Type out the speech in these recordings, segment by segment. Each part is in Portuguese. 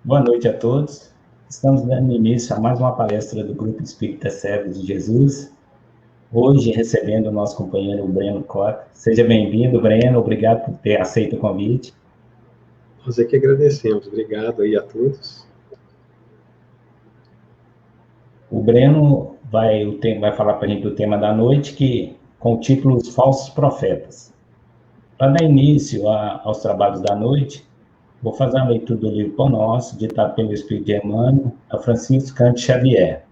Boa noite a todos. Estamos dando início a mais uma palestra do Grupo Espírita Servos de Jesus. Hoje, recebendo o nosso companheiro Breno Cota. Seja bem-vindo, Breno. Obrigado por ter aceito o convite. Nós é que agradecemos. Obrigado aí a todos. O Breno vai falar para a gente do tema da noite, com o título Os Falsos Profetas. Para dar início aos trabalhos da noite, vou fazer a leitura do livro Pão Nosso, ditado pelo Espírito de Emmanuel, a Francisco Cândido Xavier.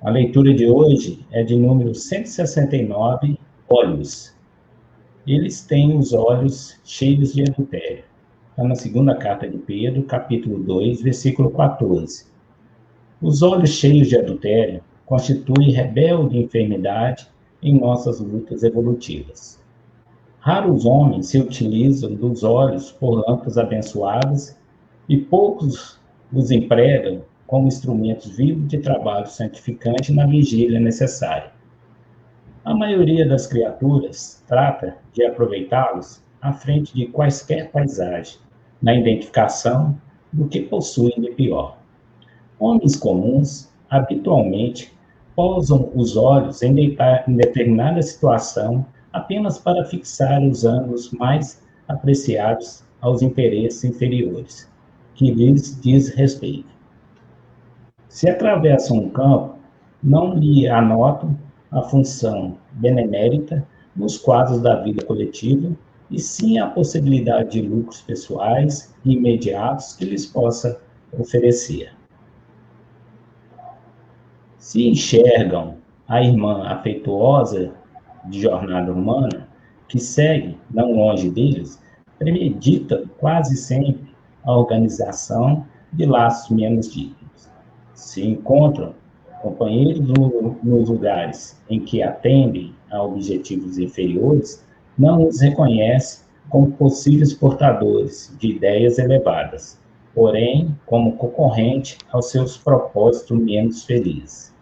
A leitura de hoje é de número 169, Olhos. Eles têm os olhos cheios de adultério. Está na segunda carta de Pedro, capítulo 2, versículo 14. Os olhos cheios de adultério constituem rebelde enfermidade em nossas lutas evolutivas. Raros homens se utilizam dos olhos por lâmpadas abençoadas e poucos os empregam como instrumentos vivos de trabalho santificante na vigília necessária. A maioria das criaturas trata de aproveitá-los à frente de quaisquer paisagens, na identificação do que possuem de pior. Homens comuns, habitualmente, pousam os olhos em determinada situação apenas para fixar os ângulos mais apreciados aos interesses inferiores, que lhes diz respeito. Se atravessam um campo, não lhe anotam a função benemérita nos quadros da vida coletiva, e sim a possibilidade de lucros pessoais e imediatos que lhes possa oferecer. Se enxergam a irmã afetuosa de jornada humana, que segue, não longe deles, premedita quase sempre a organização de laços menos dignos. Se encontram companheiros nos lugares em que atendem a objetivos inferiores, não os reconhece como possíveis portadores de ideias elevadas, porém como concorrente aos seus propósitos menos felizes.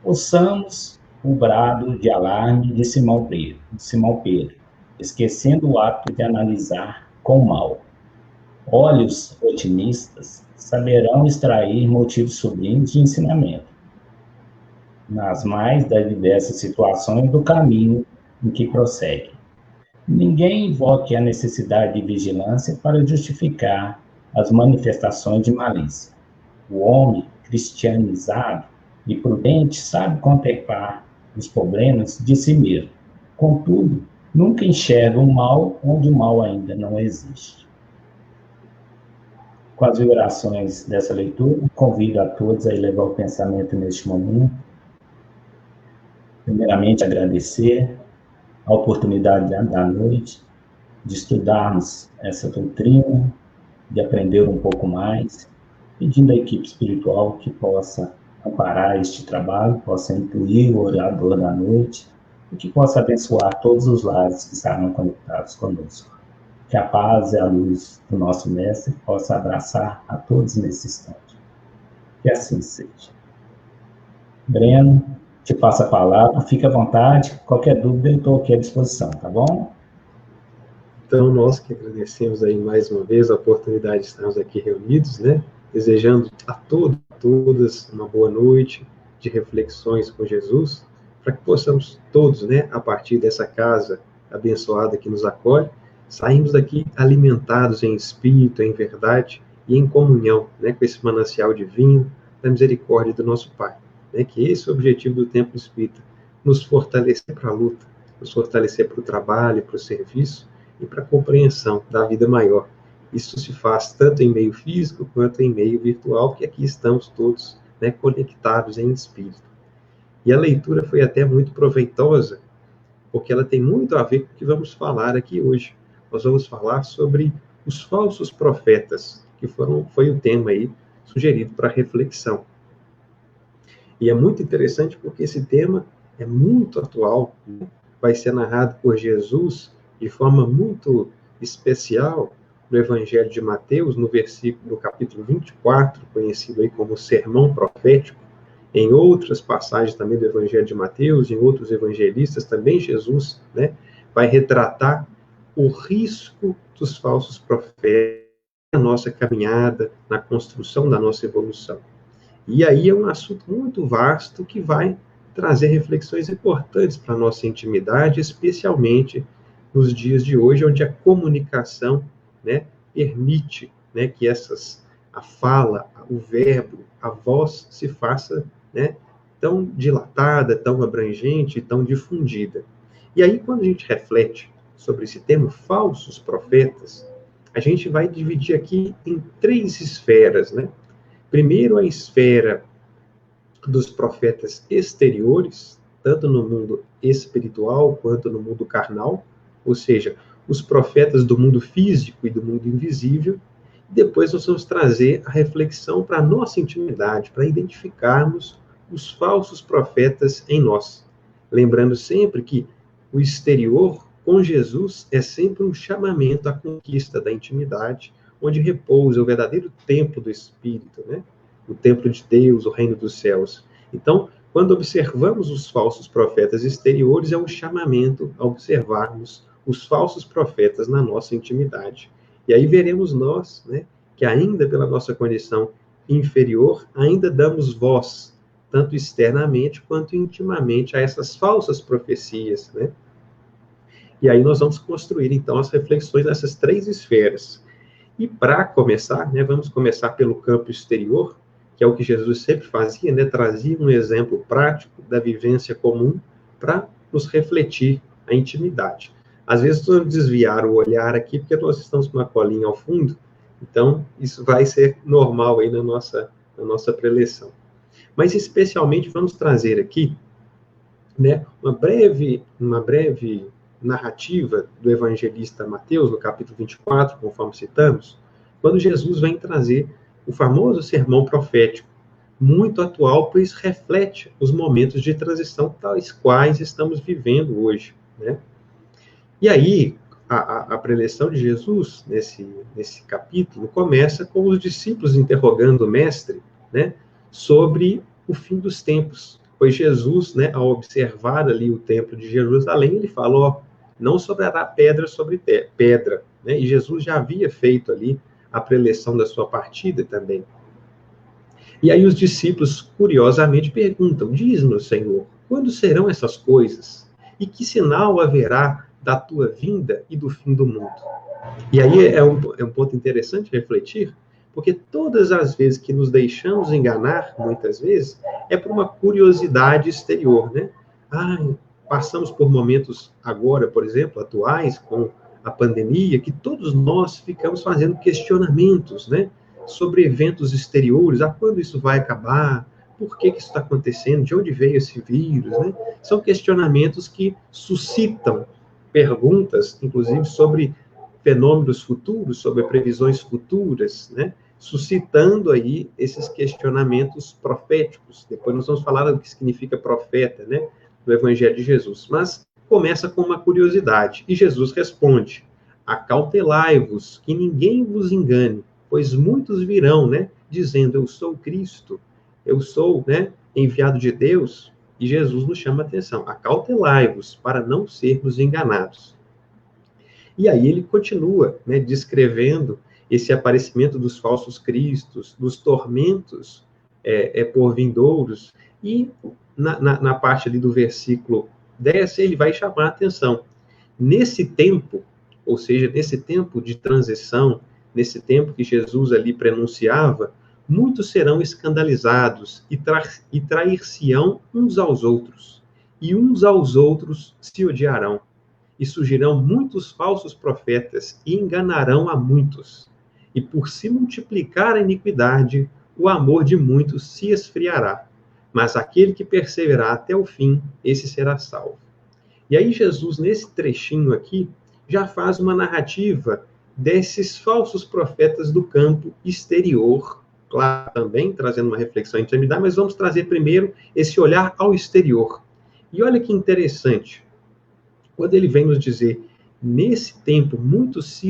Ouçamos o brado de alarme de Simão Pedro, esquecendo o ato de analisar com o mal. Olhos otimistas saberão extrair motivos sublimes de ensinamento, nas mais das diversas situações do caminho em que prossegue. Ninguém invoque a necessidade de vigilância para justificar as manifestações de malícia. O homem cristianizado e prudente sabe contemplar os problemas de si mesmo. Contudo, nunca enxerga o mal onde o mal ainda não existe. Com as vibrações dessa leitura, convido a todos a elevar o pensamento neste momento. Primeiramente, agradecer a oportunidade da noite de estudarmos essa doutrina, de aprender um pouco mais, pedindo à equipe espiritual que possa amparar este trabalho, possa incluir o orador da noite e que possa abençoar todos os lares que estarão conectados conosco. Que a paz e a luz do nosso Mestre possa abraçar a todos nesse instante. Que assim seja. Breno, te passo a palavra, fique à vontade, qualquer dúvida eu estou aqui à disposição, tá bom? Então, nós que agradecemos aí mais uma vez a oportunidade de estarmos aqui reunidos, né? Desejando a todas uma boa noite de reflexões com Jesus, para que possamos todos, né, a partir dessa casa abençoada que nos acolhe, saímos daqui alimentados em espírito, em verdade e em comunhão, né, com esse manancial divino da misericórdia do nosso Pai. Né, que esse é o objetivo do Templo Espírita, nos fortalecer para a luta, nos fortalecer para o trabalho, para o serviço e para a compreensão da vida maior. Isso se faz tanto em meio físico quanto em meio virtual, que aqui estamos todos, né, conectados em espírito. E a leitura foi até muito proveitosa, porque ela tem muito a ver com o que vamos falar aqui hoje. Nós vamos falar sobre os falsos profetas, que foi o tema aí sugerido para reflexão. E é muito interessante porque esse tema é muito atual, né? Vai ser narrado por Jesus de forma muito especial no Evangelho de Mateus, no capítulo 24, conhecido aí como Sermão Profético. Em outras passagens também do Evangelho de Mateus, em outros evangelistas, também Jesus, né, vai retratar o risco dos falsos profetas a nossa caminhada, na construção da nossa evolução. E aí é um assunto muito vasto que vai trazer reflexões importantes para a nossa intimidade, especialmente nos dias de hoje, onde a comunicação, né, permite, né, que a fala, o verbo, a voz se faça, né, tão dilatada, tão abrangente, tão difundida. E aí, quando a gente reflete sobre esse tema, falsos profetas, a gente vai dividir aqui em 3 esferas, né? Primeiro, a esfera dos profetas exteriores, tanto no mundo espiritual quanto no mundo carnal, ou seja, os profetas do mundo físico e do mundo invisível. Depois nós vamos trazer a reflexão para a nossa intimidade, para identificarmos os falsos profetas em nós. Lembrando sempre que o exterior, com Jesus, é sempre um chamamento à conquista da intimidade, onde repousa o verdadeiro templo do Espírito, né? O templo de Deus, o reino dos céus. Então, quando observamos os falsos profetas exteriores, é um chamamento a observarmos os falsos profetas na nossa intimidade. E aí veremos nós, né, que ainda pela nossa condição inferior, ainda damos voz, tanto externamente quanto intimamente, a essas falsas profecias, né? E aí nós vamos construir, então, as reflexões nessas 3 esferas. E para começar, né, vamos começar pelo campo exterior, que é o que Jesus sempre fazia, né, trazia um exemplo prático da vivência comum para nos refletir a intimidade. Às vezes, vamos desviar o olhar aqui, porque nós estamos com uma colinha ao fundo, então isso vai ser normal aí na nossa preleção. Mas, especialmente, vamos trazer aqui, né, uma breve narrativa do evangelista Mateus, no capítulo 24, conforme citamos, quando Jesus vem trazer o famoso sermão profético, muito atual, pois reflete os momentos de transição tais quais estamos vivendo hoje, né? E aí, a preleção de Jesus, nesse capítulo, começa com os discípulos interrogando o mestre, né, sobre o fim dos tempos, pois Jesus, né, ao observar ali o templo de Jerusalém, ele falou, não sobrará pedra sobre pedra, né, e Jesus já havia feito ali a preleção da sua partida também. E aí os discípulos, curiosamente, perguntam, diz-nos, Senhor, quando serão essas coisas? E que sinal haverá da tua vinda e do fim do mundo? E aí é um ponto interessante refletir, porque todas as vezes que nos deixamos enganar, muitas vezes, é por uma curiosidade exterior, né? Passamos por momentos agora, por exemplo, atuais, com a pandemia, que todos nós ficamos fazendo questionamentos, né? Sobre eventos exteriores, quando isso vai acabar, por que isso está acontecendo, de onde veio esse vírus, né? São questionamentos que suscitam perguntas, inclusive, sobre fenômenos futuros, sobre previsões futuras, né? Suscitando aí esses questionamentos proféticos. Depois nós vamos falar do que significa profeta, né? No Evangelho de Jesus. Mas começa com uma curiosidade. E Jesus responde, acautelai-vos, que ninguém vos engane, pois muitos virão, né? Dizendo, eu sou Cristo, eu sou, né? Enviado de Deus. E Jesus nos chama a atenção, acautelai-vos, para não sermos enganados. E aí ele continua, né, descrevendo esse aparecimento dos falsos cristos, dos tormentos por vindouros, e na parte ali do versículo 10, ele vai chamar a atenção. Nesse tempo, ou seja, nesse tempo de transição, nesse tempo que Jesus ali prenunciava, muitos serão escandalizados e trair-se-ão uns aos outros, e uns aos outros se odiarão. E surgirão muitos falsos profetas e enganarão a muitos. E por se multiplicar a iniquidade, o amor de muitos se esfriará. Mas aquele que perseverar até o fim, esse será salvo. E aí Jesus, nesse trechinho aqui, já faz uma narrativa desses falsos profetas do campo exterior, claro, também trazendo uma reflexão em intimidade, mas vamos trazer primeiro esse olhar ao exterior. E olha que interessante, quando ele vem nos dizer, nesse tempo, muitos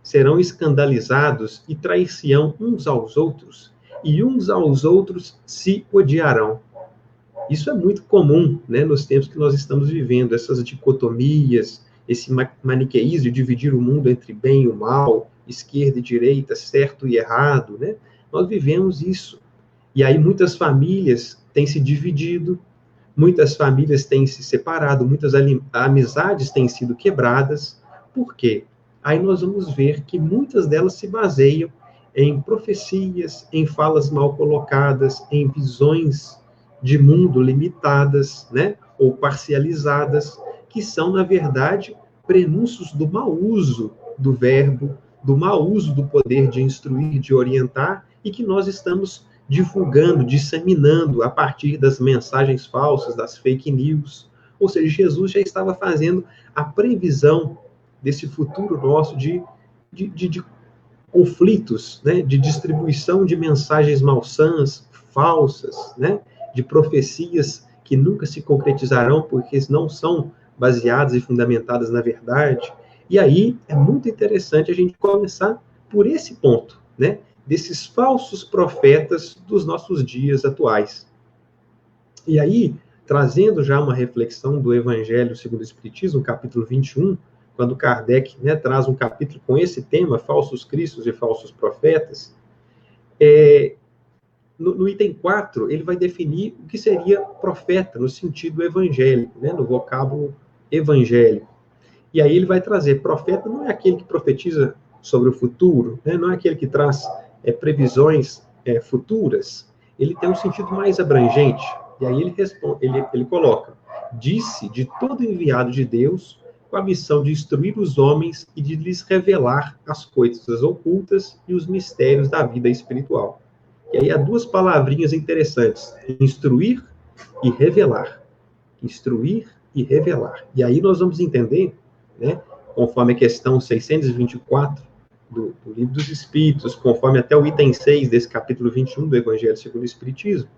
serão escandalizados e trair-se-ão uns aos outros, e uns aos outros se odiarão. Isso é muito comum, né, nos tempos que nós estamos vivendo, essas dicotomias esse maniqueísmo de dividir o mundo entre bem e o mal, esquerda e direita, certo e errado, né? Nós vivemos isso. E aí muitas famílias têm se dividido, muitas famílias têm se separado, muitas amizades têm sido quebradas. Por quê? Aí nós vamos ver que muitas delas se baseiam em profecias, em falas mal colocadas, em visões de mundo limitadas, né? Ou parcializadas, que são, na verdade, prenúncios do mau uso do verbo, do mau uso do poder de instruir, de orientar, e que nós estamos divulgando, disseminando a partir das mensagens falsas, das fake news. Ou seja, Jesus já estava fazendo a previsão desse futuro nosso de conflitos, né, de distribuição de mensagens malsãs, falsas, né, de profecias que nunca se concretizarão porque não são baseadas e fundamentadas na verdade. E aí é muito interessante a gente começar por esse ponto, né, desses falsos profetas dos nossos dias atuais. E aí, trazendo já uma reflexão do Evangelho segundo o Espiritismo, capítulo 21, quando Kardec, né, traz um capítulo com esse tema, falsos cristos e falsos profetas, no item 4, ele vai definir o que seria profeta, no sentido evangélico, né, no vocábulo evangélico. E aí ele vai trazer, profeta não é aquele que profetiza sobre o futuro, né, não é aquele que traz previsões futuras, ele tem um sentido mais abrangente. E aí ele responde, ele coloca, disse de todo enviado de Deus, com a missão de instruir os homens e de lhes revelar as coisas ocultas e os mistérios da vida espiritual. E aí há duas palavrinhas interessantes, instruir e revelar. Instruir e revelar. E aí nós vamos entender, né, conforme a questão 624 do Livro dos Espíritos, conforme até o item 6 desse capítulo 21 do Evangelho segundo o Espiritismo,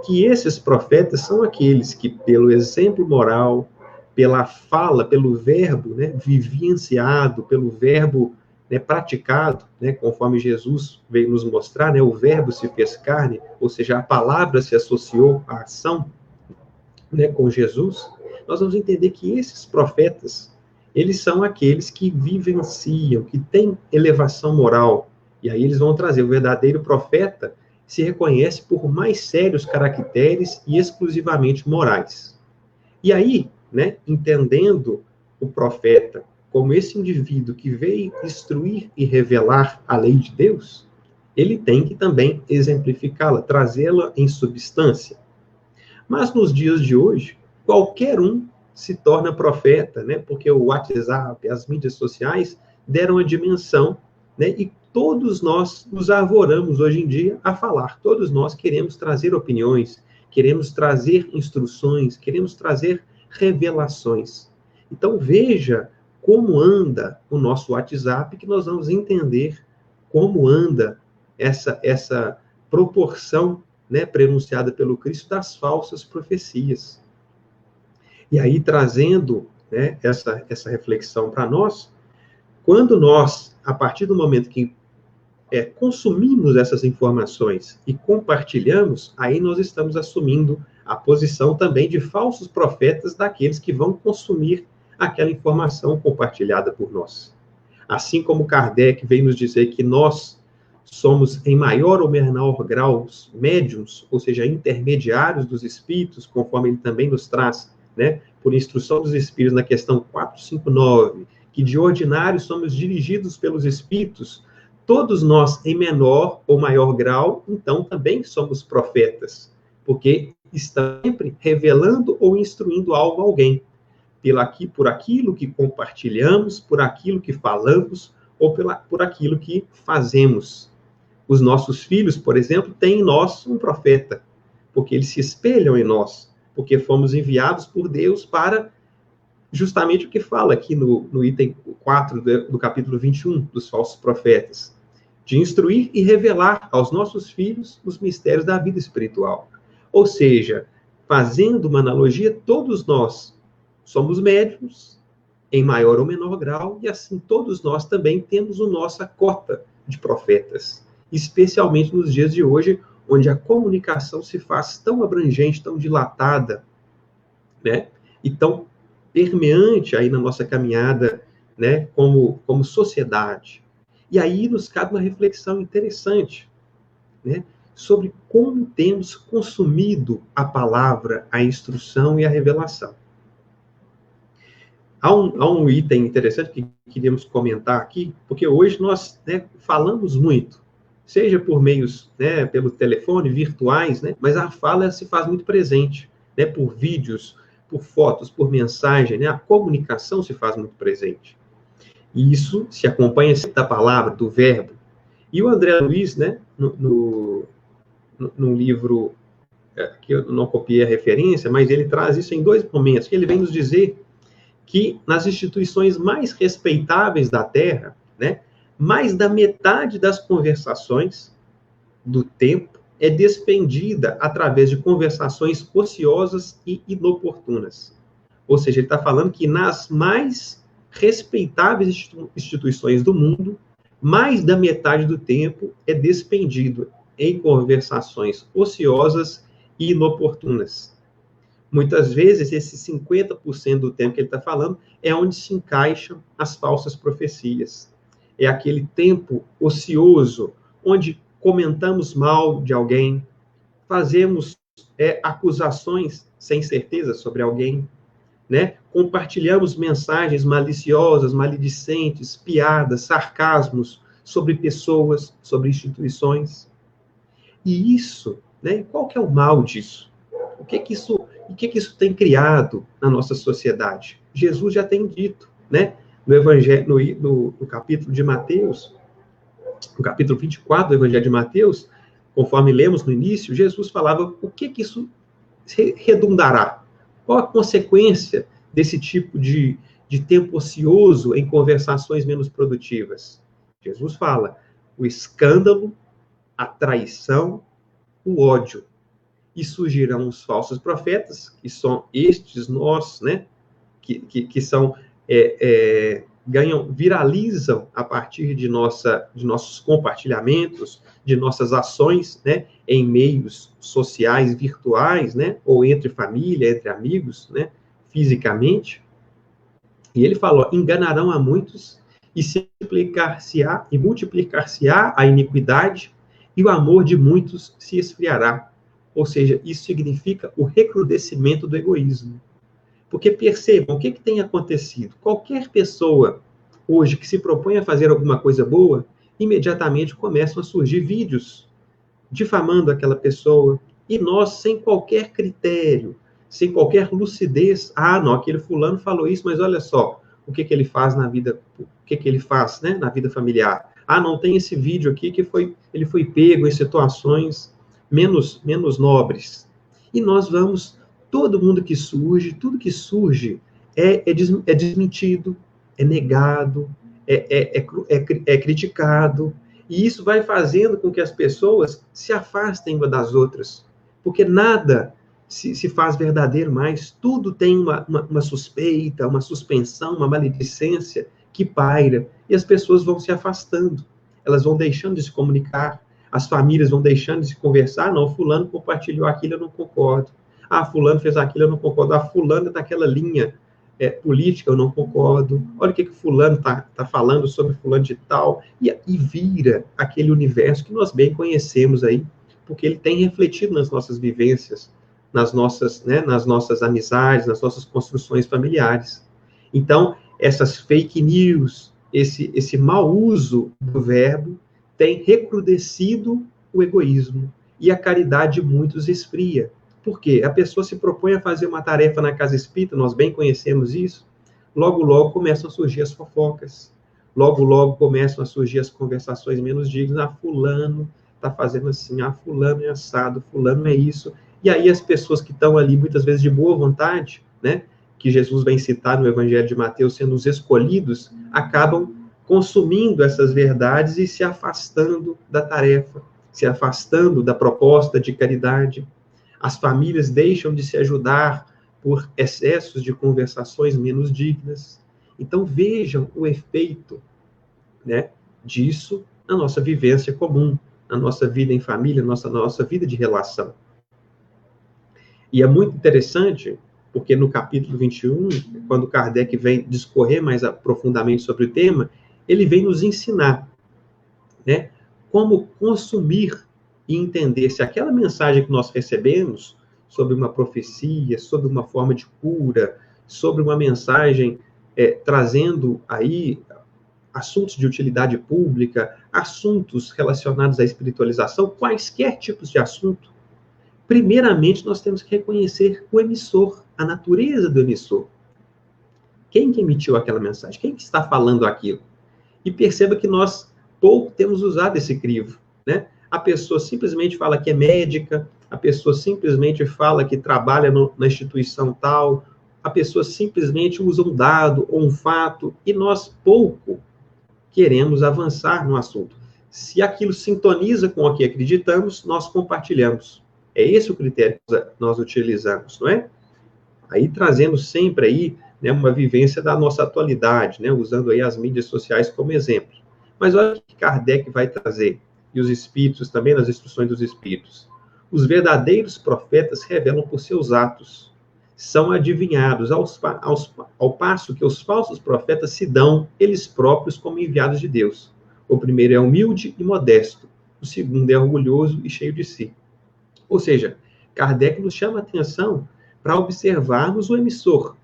que esses profetas são aqueles que, pelo exemplo moral, pela fala, pelo verbo, né, vivenciado, pelo verbo, né, praticado, né, conforme Jesus veio nos mostrar, né, o verbo se fez carne, ou seja, a palavra se associou à ação, né, com Jesus, nós vamos entender que esses profetas, eles são aqueles que vivenciam, que têm elevação moral, e aí eles vão trazer o verdadeiro profeta, se reconhece por mais sérios caracteres e exclusivamente morais. E aí, né, entendendo o profeta como esse indivíduo que veio instruir e revelar a lei de Deus, ele tem que também exemplificá-la, trazê-la em substância. Mas nos dias de hoje, qualquer um se torna profeta, né, porque o WhatsApp, as mídias sociais deram a dimensão, né, e todos nós nos arvoramos hoje em dia a falar. Todos nós queremos trazer opiniões, queremos trazer instruções, queremos trazer revelações. Então veja como anda o nosso WhatsApp, que nós vamos entender como anda essa proporção, né, prenunciada pelo Cristo das falsas profecias. E aí trazendo, né, essa reflexão para nós, quando nós, a partir do momento que consumimos essas informações e compartilhamos, aí nós estamos assumindo a posição também de falsos profetas daqueles que vão consumir aquela informação compartilhada por nós. Assim como Kardec veio nos dizer que nós somos, em maior ou menor grau, médiuns, ou seja, intermediários dos espíritos, conforme ele também nos traz, né, por instrução dos espíritos na questão 459, que de ordinário somos dirigidos pelos espíritos, todos nós, em menor ou maior grau, então também somos profetas, porque estamos sempre revelando ou instruindo algo a alguém, por aquilo que compartilhamos, por aquilo que falamos, ou por aquilo que fazemos. Os nossos filhos, por exemplo, têm em nós um profeta, porque eles se espelham em nós, porque fomos enviados por Deus para justamente o que fala aqui no item 4 do capítulo 21 dos falsos profetas, de instruir e revelar aos nossos filhos os mistérios da vida espiritual. Ou seja, fazendo uma analogia, todos nós somos médiuns, em maior ou menor grau, e assim todos nós também temos a nossa cota de profetas, especialmente nos dias de hoje, onde a comunicação se faz tão abrangente, tão dilatada, né? E tão permeante aí na nossa caminhada, né, como sociedade. E aí nos cabe uma reflexão interessante, né, sobre como temos consumido a palavra, a instrução e a revelação. Há um item interessante que queríamos comentar aqui, porque hoje nós, né, falamos muito, seja por meios, né, pelo telefone, virtuais, né, mas a fala se faz muito presente, né, por vídeos, por fotos, por mensagem, né, a comunicação se faz muito presente. E isso se acompanha da palavra, do verbo. E o André Luiz, né, no livro, que eu não copiei a referência, mas ele traz isso em 2 momentos, que ele vem nos dizer que nas instituições mais respeitáveis da Terra, né, mais da metade das conversações do tempo é despendida através de conversações ociosas e inoportunas. Ou seja, ele está falando que nas mais respeitáveis instituições do mundo, mais da metade do tempo é despendido em conversações ociosas e inoportunas. Muitas vezes, esse 50% do tempo que ele está falando é onde se encaixam as falsas profecias. É aquele tempo ocioso, onde comentamos mal de alguém, fazemos acusações sem certeza sobre alguém, né? Compartilhamos mensagens maliciosas, maledicentes, piadas, sarcasmos sobre pessoas, sobre instituições. E isso, né? Qual que é o mal disso? O que isso tem criado na nossa sociedade? Jesus já tem dito, né? No Evangelho, no capítulo de Mateus, no capítulo 24 do Evangelho de Mateus, conforme lemos no início, Jesus falava o que isso redundará. Qual a consequência desse tipo de tempo ocioso em conversações menos produtivas? Jesus fala o escândalo, a traição, o ódio. E surgirão os falsos profetas, que são estes nós, né, que são, viralizam a partir de nossos compartilhamentos, de nossas ações, né, em meios sociais, virtuais, né, ou entre família, entre amigos, né, fisicamente. E ele falou, enganarão a muitos e multiplicar-se-á a iniquidade e o amor de muitos se esfriará. Ou seja, isso significa o recrudescimento do egoísmo. Porque percebam, o que tem acontecido? Qualquer pessoa hoje que se propõe a fazer alguma coisa boa, imediatamente começam a surgir vídeos difamando aquela pessoa. E nós, sem qualquer critério, sem qualquer lucidez, não, aquele fulano falou isso, mas olha só, o que ele faz na vida, ele faz, né, na vida familiar. Não tem esse vídeo aqui que ele foi pego em situações menos nobres. E nós vamos, todo mundo que surge, tudo que surge é desmentido, é negado, é criticado, e isso vai fazendo com que as pessoas se afastem umas das outras, porque nada se faz verdadeiro mais, tudo tem uma suspeita, uma suspensão, uma maledicência que paira, e as pessoas vão se afastando, elas vão deixando de se comunicar, as famílias vão deixando de se conversar, não, fulano compartilhou aquilo, eu não concordo. Fulano fez aquilo, eu não concordo. Fulano é daquela linha política, eu não concordo. Olha o que fulano tá falando sobre fulano de tal. E vira aquele universo que nós bem conhecemos aí, porque ele tem refletido nas nossas vivências, nas nossas amizades, nas nossas construções familiares. Então, essas fake news, esse mau uso do verbo, tem recrudescido o egoísmo, e a caridade de muitos esfria. Por quê? A pessoa se propõe a fazer uma tarefa na casa espírita, nós bem conhecemos isso, logo começam a surgir as fofocas, logo começam a surgir as conversações menos dignas, fulano está fazendo assim, fulano é assado, fulano é isso, e aí as pessoas que estão ali, muitas vezes de boa vontade, né, que Jesus vem citar no Evangelho de Mateus, sendo os escolhidos, acabam consumindo essas verdades e se afastando da tarefa, se afastando da proposta de caridade. As famílias deixam de se ajudar por excessos de conversações menos dignas. Então, vejam o efeito, né, disso na nossa vivência comum, na nossa vida em família, na nossa vida de relação. E é muito interessante, porque no capítulo 21, quando Kardec vem discorrer mais profundamente sobre o tema, ele vem nos ensinar, né, como consumir e entender se aquela mensagem que nós recebemos sobre uma profecia, sobre uma forma de cura, sobre uma mensagem trazendo aí assuntos de utilidade pública, assuntos relacionados à espiritualização, quaisquer tipos de assunto, primeiramente nós temos que reconhecer o emissor, a natureza do emissor. Quem que emitiu aquela mensagem? Quem que está falando aquilo? E perceba que nós pouco temos usado esse crivo, né? A pessoa simplesmente fala que é médica, a pessoa simplesmente fala que trabalha na instituição tal, a pessoa simplesmente usa um dado ou um fato, e nós pouco queremos avançar no assunto. Se aquilo sintoniza com o que acreditamos, nós compartilhamos. É esse o critério que nós utilizamos, não é? Aí trazendo sempre aí, né, uma vivência da nossa atualidade, né, usando aí as mídias sociais como exemplo. Mas olha o que Kardec vai trazer, e os espíritos também, nas instruções dos espíritos. Os verdadeiros profetas revelam por seus atos, são adivinhados, ao passo que os falsos profetas se dão, eles próprios, como enviados de Deus. O primeiro é humilde e modesto, o segundo é orgulhoso e cheio de si. Ou seja, Kardec nos chama a atenção para observarmos o emissor,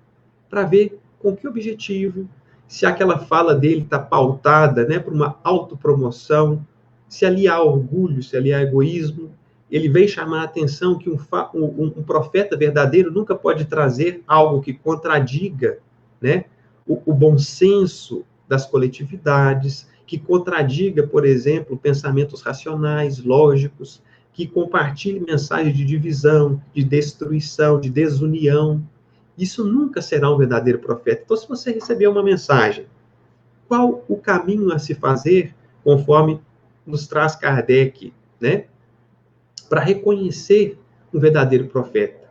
para ver com que objetivo, se aquela fala dele está pautada, né, por uma autopromoção, se ali há orgulho, se ali há egoísmo. Ele vem chamar a atenção que um profeta verdadeiro nunca pode trazer algo que contradiga, né, o bom senso das coletividades, que contradiga, por exemplo, pensamentos racionais, lógicos, que compartilhe mensagens de divisão, de destruição, de desunião. Isso nunca será um verdadeiro profeta. Então, se você receber uma mensagem, qual o caminho a se fazer, conforme nos traz Kardec, né, para reconhecer um verdadeiro profeta?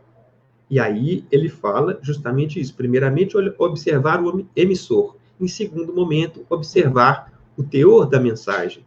E aí ele fala justamente isso. Primeiramente, observar o emissor. Em segundo momento, observar o teor da mensagem.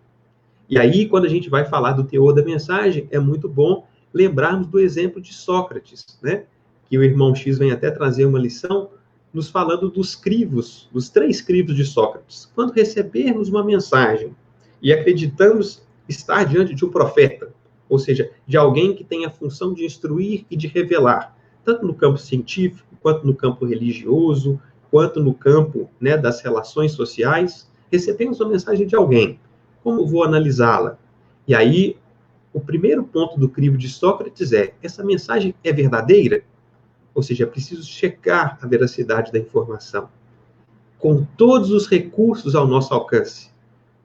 E aí, quando a gente vai falar do teor da mensagem, é muito bom lembrarmos do exemplo de Sócrates, né? Que o irmão X vem até trazer uma lição, nos falando dos crivos, dos 3 crivos de Sócrates. Quando recebermos uma mensagem e acreditamos estar diante de um profeta, ou seja, de alguém que tem a função de instruir e de revelar, tanto no campo científico, quanto no campo religioso, quanto no campo, né, das relações sociais, recebemos uma mensagem de alguém. Como vou analisá-la? E aí, o primeiro ponto do crivo de Sócrates é: essa mensagem é verdadeira? Ou seja, é preciso checar a veracidade da informação. Com todos os recursos ao nosso alcance.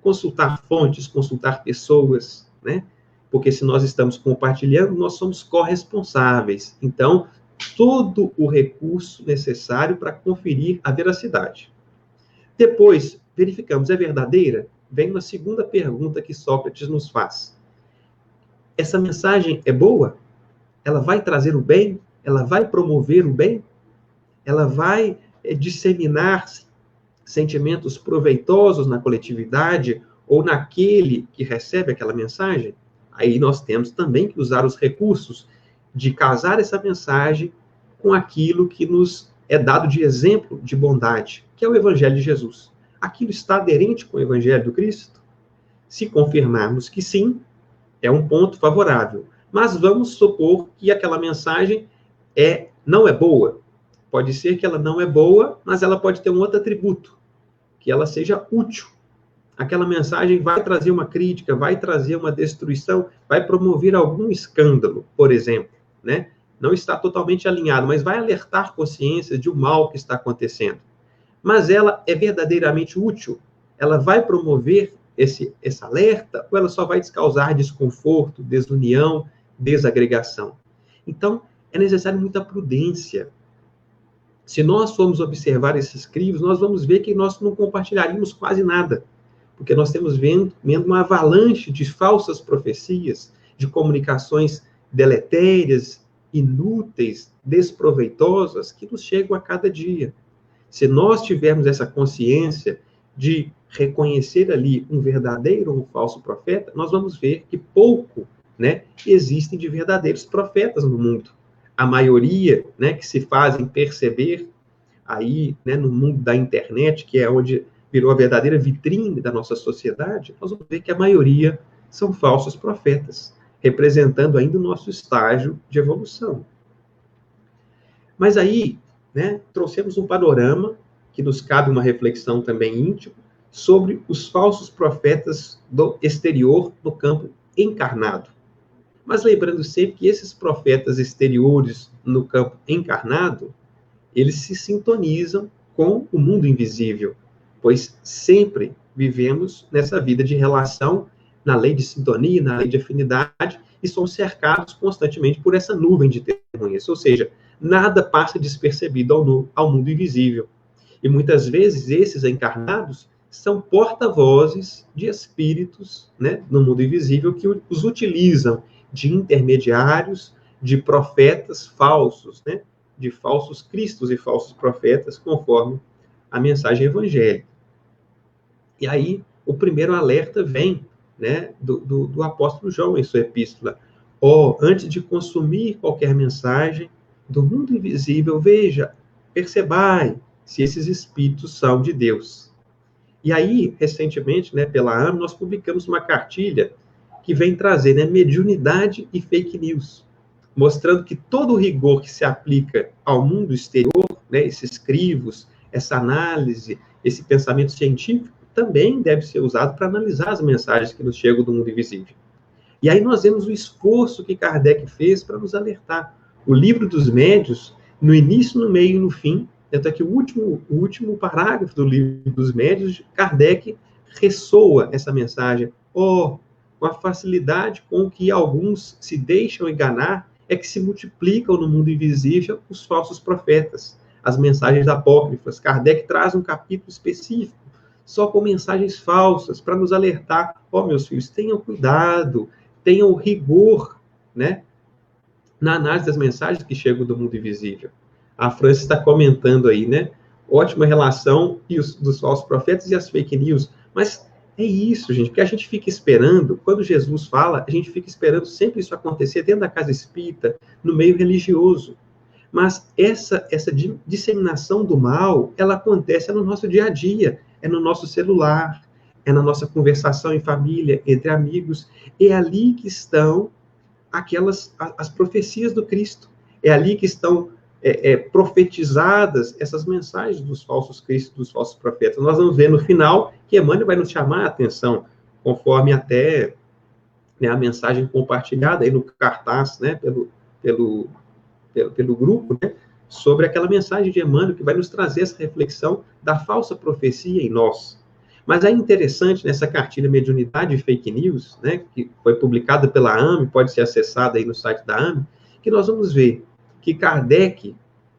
Consultar fontes, consultar pessoas, né? Porque se nós estamos compartilhando, nós somos corresponsáveis. Então, todo o recurso necessário para conferir a veracidade. Depois, verificamos, é verdadeira? Vem uma segunda pergunta que Sócrates nos faz. Essa mensagem é boa? Ela vai trazer o bem? Ela vai promover o bem? Ela vai disseminar sentimentos proveitosos na coletividade ou naquele que recebe aquela mensagem? Aí nós temos também que usar os recursos de casar essa mensagem com aquilo que nos é dado de exemplo de bondade, que é o Evangelho de Jesus. Aquilo está aderente com o Evangelho do Cristo? Se confirmarmos que sim, é um ponto favorável. Mas vamos supor que aquela mensagem não é boa. Pode ser que ela não é boa, mas ela pode ter um outro atributo, que ela seja útil. Aquela mensagem vai trazer uma crítica, vai trazer uma destruição, vai promover algum escândalo, por exemplo, né? Não está totalmente alinhado, mas vai alertar consciências de um mal que está acontecendo. Mas ela é verdadeiramente útil? Ela vai promover esse alerta ou ela só vai causar desconforto, desunião, desagregação? Então, é necessário muita prudência. Se nós formos observar esses crivos, nós vamos ver que nós não compartilharíamos quase nada, porque nós temos vendo uma avalanche de falsas profecias, de comunicações deletérias, inúteis, desproveitosas, que nos chegam a cada dia. Se nós tivermos essa consciência de reconhecer ali um verdadeiro ou um falso profeta, nós vamos ver que pouco, né, existem de verdadeiros profetas no mundo. a maioria, né, que se fazem perceber aí, né, no mundo da internet, que é onde virou a verdadeira vitrine da nossa sociedade, nós vamos ver que a maioria são falsos profetas, representando ainda o nosso estágio de evolução. Mas aí, né, trouxemos um panorama que nos cabe uma reflexão também íntima sobre os falsos profetas do exterior no campo encarnado. Mas lembrando sempre que esses profetas exteriores no campo encarnado, eles se sintonizam com o mundo invisível, pois sempre vivemos nessa vida de relação, na lei de sintonia, na lei de afinidade, e somos cercados constantemente por essa nuvem de testemunhas, ou seja, nada passa despercebido ao mundo invisível. E muitas vezes esses encarnados são porta-vozes de espíritos, né, no mundo invisível, que os utilizam de intermediários, de profetas falsos, né, de falsos cristos e falsos profetas, conforme a mensagem evangélica. E aí, o primeiro alerta vem, né, do apóstolo João em sua epístola. Antes de consumir qualquer mensagem do mundo invisível, veja, percebai se esses espíritos são de Deus. E aí, recentemente, né, pela AME, nós publicamos uma cartilha que vem trazer, né, mediunidade e fake news, mostrando que todo o rigor que se aplica ao mundo exterior, né, esses crivos, essa análise, esse pensamento científico, também deve ser usado para analisar as mensagens que nos chegam do mundo invisível. E aí nós vemos o esforço que Kardec fez para nos alertar. O Livro dos Médiuns, no início, no meio e no fim, tanto é que o último parágrafo do Livro dos Médiuns, Kardec ressoa essa mensagem. Com a facilidade com que alguns se deixam enganar, é que se multiplicam no mundo invisível os falsos profetas, as mensagens apócrifas. Kardec traz um capítulo específico, só com mensagens falsas, para nos alertar. Meus filhos, tenham cuidado, tenham rigor, né, na análise das mensagens que chegam do mundo invisível. A França está comentando aí, né, ótima relação dos falsos profetas e as fake news, mas é isso, gente, porque a gente fica esperando, quando Jesus fala, a gente fica esperando sempre isso acontecer dentro da casa espírita, no meio religioso. Mas essa disseminação do mal, ela acontece no nosso dia a dia, é no nosso celular, é na nossa conversação em família, entre amigos. É ali que estão as profecias do Cristo. É ali que estão profetizadas essas mensagens dos falsos cristos, dos falsos profetas. Nós vamos ver no final que Emmanuel vai nos chamar a atenção, conforme até, né, a mensagem compartilhada aí no cartaz, né, pelo grupo, né, sobre aquela mensagem de Emmanuel que vai nos trazer essa reflexão da falsa profecia em nós. Mas é interessante nessa cartilha Mediunidade e Fake News, né, que foi publicada pela AME, pode ser acessada aí no site da AME, que nós vamos ver que Kardec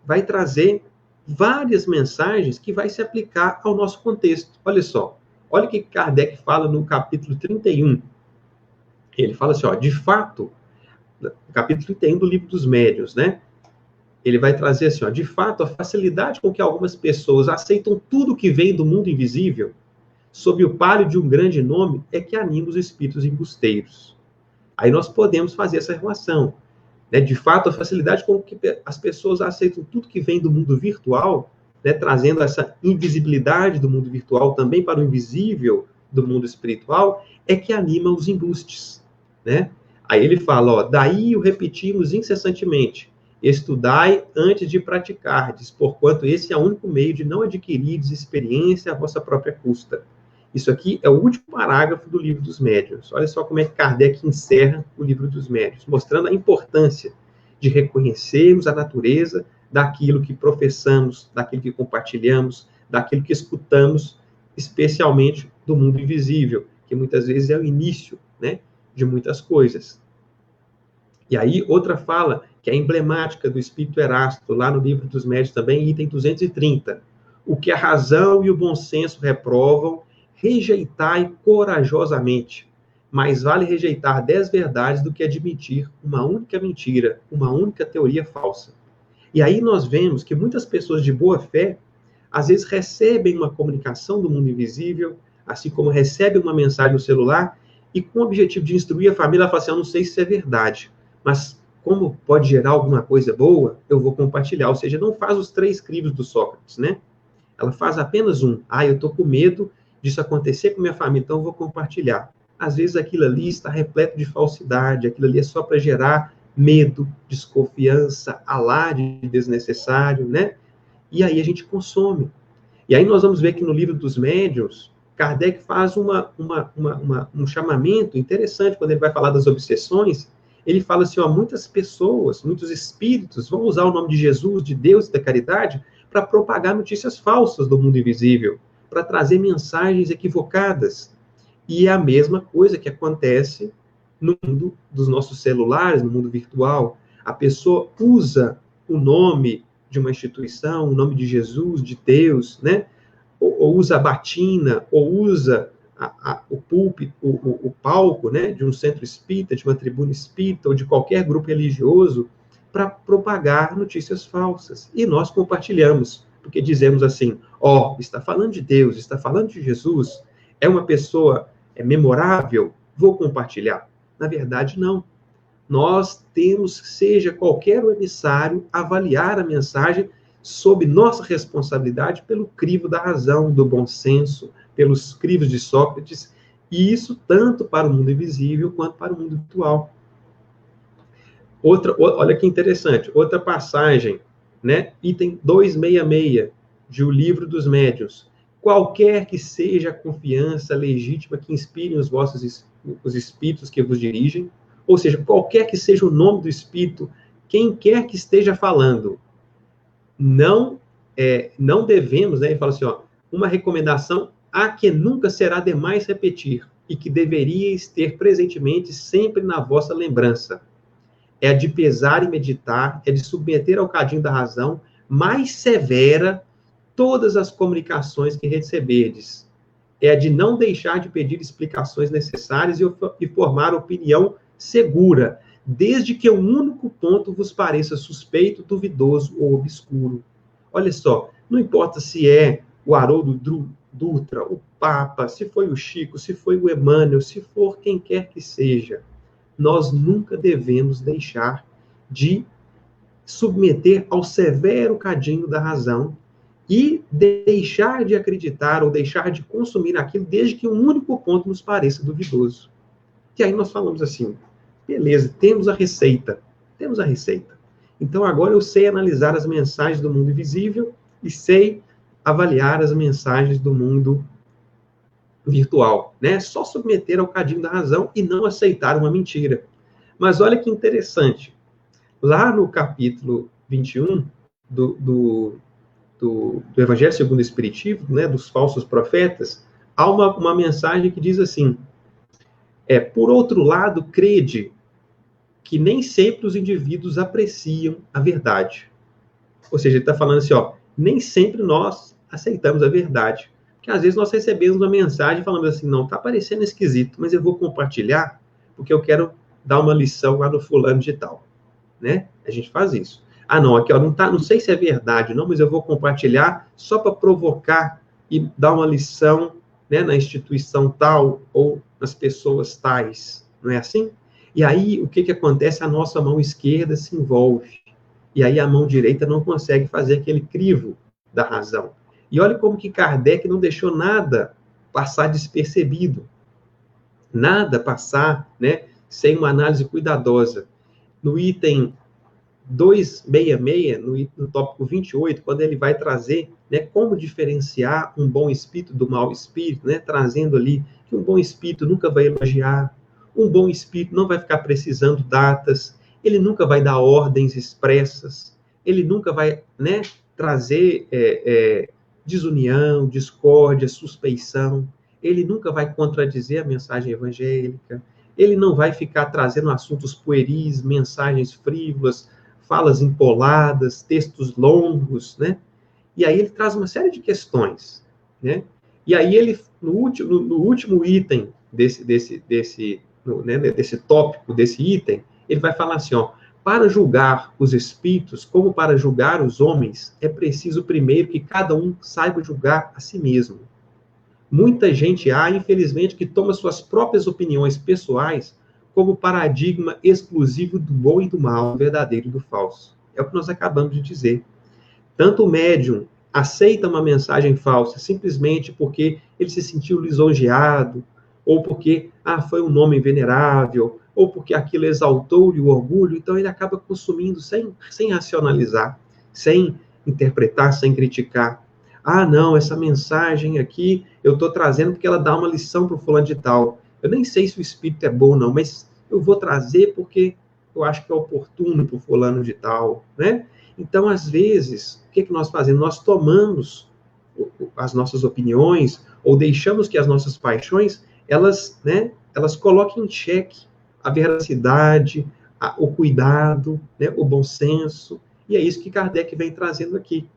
vai trazer várias mensagens que vai se aplicar ao nosso contexto. Olha só, olha o que Kardec fala no capítulo 31. Ele fala assim, de fato, capítulo 31 do Livro dos Médiuns, né? Ele vai trazer assim, de fato, a facilidade com que algumas pessoas aceitam tudo que vem do mundo invisível, sob o palio de um grande nome, é que anima os espíritos embusteiros. Aí nós podemos fazer essa relação, né? De fato, a facilidade com que as pessoas aceitam tudo que vem do mundo virtual, né? Trazendo essa invisibilidade do mundo virtual também para o invisível do mundo espiritual, é que anima os embustes, né? Aí ele fala, daí o repetimos incessantemente, estudai antes de praticardes, porquanto esse é o único meio de não adquirirdes experiência à vossa própria custa. Isso aqui é o último parágrafo do Livro dos Médiuns. Olha só como é que Kardec encerra o Livro dos Médiuns, mostrando a importância de reconhecermos a natureza daquilo que professamos, daquilo que compartilhamos, daquilo que escutamos, especialmente do mundo invisível, que muitas vezes é o início, né, de muitas coisas. E aí, outra fala, que é emblemática do Espírito Erasto, lá no Livro dos Médiuns também, item 230. O que a razão e o bom senso reprovam, rejeitai corajosamente. Mais vale rejeitar 10 verdades do que admitir uma única mentira, uma única teoria falsa. E aí nós vemos que muitas pessoas de boa fé, às vezes recebem uma comunicação do mundo invisível, assim como recebem uma mensagem no celular, e com o objetivo de instruir a família, ela fala assim, eu não sei se isso é verdade, mas como pode gerar alguma coisa boa, eu vou compartilhar. Ou seja, não faz os 3 crivos do Sócrates, né? Ela faz apenas um. Eu estou com medo disso acontecer com minha família, então eu vou compartilhar. Às vezes aquilo ali está repleto de falsidade, aquilo ali é só para gerar medo, desconfiança, alarde desnecessário, né? E aí a gente consome. E aí nós vamos ver que no livro dos médiuns, Kardec faz um chamamento interessante quando ele vai falar das obsessões. Ele fala assim, muitas pessoas, muitos espíritos vão usar o nome de Jesus, de Deus e da caridade para propagar notícias falsas do mundo invisível, para trazer mensagens equivocadas. E é a mesma coisa que acontece no mundo dos nossos celulares, no mundo virtual. A pessoa usa o nome de uma instituição, o nome de Jesus, de Deus, né? Ou usa a batina, ou usa o púlpito, o palco, né, de um centro espírita, de uma tribuna espírita, ou de qualquer grupo religioso, para propagar notícias falsas. E nós compartilhamos, porque dizemos assim, está falando de Deus, está falando de Jesus, é uma pessoa memorável, vou compartilhar. Na verdade, não. Nós temos, seja qualquer emissário, avaliar a mensagem sob nossa responsabilidade pelo crivo da razão, do bom senso, pelos crivos de Sócrates, e isso tanto para o mundo invisível quanto para o mundo virtual. Olha que interessante, outra passagem, né? Item 266 de O Livro dos Médiuns. Qualquer que seja a confiança legítima que inspirem os espíritos que vos dirigem, ou seja, qualquer que seja o nome do espírito, quem quer que esteja falando, não devemos, né? Ele fala assim, uma recomendação a que nunca será demais repetir e que deveríeis ter presentemente sempre na vossa lembrança. É a de pesar e meditar, é de submeter ao cadinho da razão mais severa todas as comunicações que receberdes. É a de não deixar de pedir explicações necessárias e formar opinião segura, desde que um único ponto vos pareça suspeito, duvidoso ou obscuro. Olha só, não importa se é o Haroldo Dutra, o Papa, se foi o Chico, se foi o Emmanuel, se for quem quer que seja, nós nunca devemos deixar de submeter ao severo cadinho da razão e deixar de acreditar ou deixar de consumir aquilo desde que um único ponto nos pareça duvidoso. E aí nós falamos assim, beleza, temos a receita. Então agora eu sei analisar as mensagens do mundo invisível e sei avaliar as mensagens do mundo virtual, né? Só submeter ao cadinho da razão e não aceitar uma mentira. Mas olha que interessante. Lá no capítulo 21 do Evangelho segundo o Espiritismo, né, dos falsos profetas, há uma mensagem que diz assim, por outro lado, crede que nem sempre os indivíduos apreciam a verdade. Ou seja, ele está falando assim, nem sempre nós aceitamos a verdade. Porque às vezes nós recebemos uma mensagem e falamos assim, não, está parecendo esquisito, mas eu vou compartilhar porque eu quero dar uma lição lá no fulano de tal. Né? A gente faz isso. Não, aqui não sei se é verdade, não, mas eu vou compartilhar só para provocar e dar uma lição, né, na instituição tal ou nas pessoas tais. Não é assim? E aí, o que acontece? A nossa mão esquerda se envolve. E aí a mão direita não consegue fazer aquele crivo da razão. E olha como que Kardec não deixou nada passar despercebido. Nada passar, né, sem uma análise cuidadosa. No item 266, no tópico 28, quando ele vai trazer, né, como diferenciar um bom espírito do mau espírito, né, trazendo ali que um bom espírito nunca vai elogiar, um bom espírito não vai ficar precisando datas, ele nunca vai dar ordens expressas, ele nunca vai, né, trazer desunião, discórdia, suspeição, ele nunca vai contradizer a mensagem evangélica, ele não vai ficar trazendo assuntos pueris, mensagens frívolas, falas empoladas, textos longos, né? E aí ele traz uma série de questões, né? E aí ele, no último item desse tópico, desse item, ele vai falar assim, para julgar os espíritos, como para julgar os homens, é preciso primeiro que cada um saiba julgar a si mesmo. Muita gente infelizmente, que toma suas próprias opiniões pessoais como paradigma exclusivo do bom e do mal, do verdadeiro e do falso. É o que nós acabamos de dizer. Tanto o médium aceita uma mensagem falsa simplesmente porque ele se sentiu lisonjeado, ou porque foi um nome venerável, ou porque aquilo exaltou-lhe o orgulho, então ele acaba consumindo sem racionalizar, sem interpretar, sem criticar. Não, essa mensagem aqui eu estou trazendo porque ela dá uma lição para o fulano de tal. Eu nem sei se o espírito é bom ou não, mas eu vou trazer porque eu acho que é oportuno para o fulano de tal, né? Então, às vezes, o que nós fazemos? Nós tomamos as nossas opiniões ou deixamos que as nossas paixões, elas coloquem em xeque a veracidade, o cuidado, né, o bom senso. E é isso que Kardec vem trazendo aqui.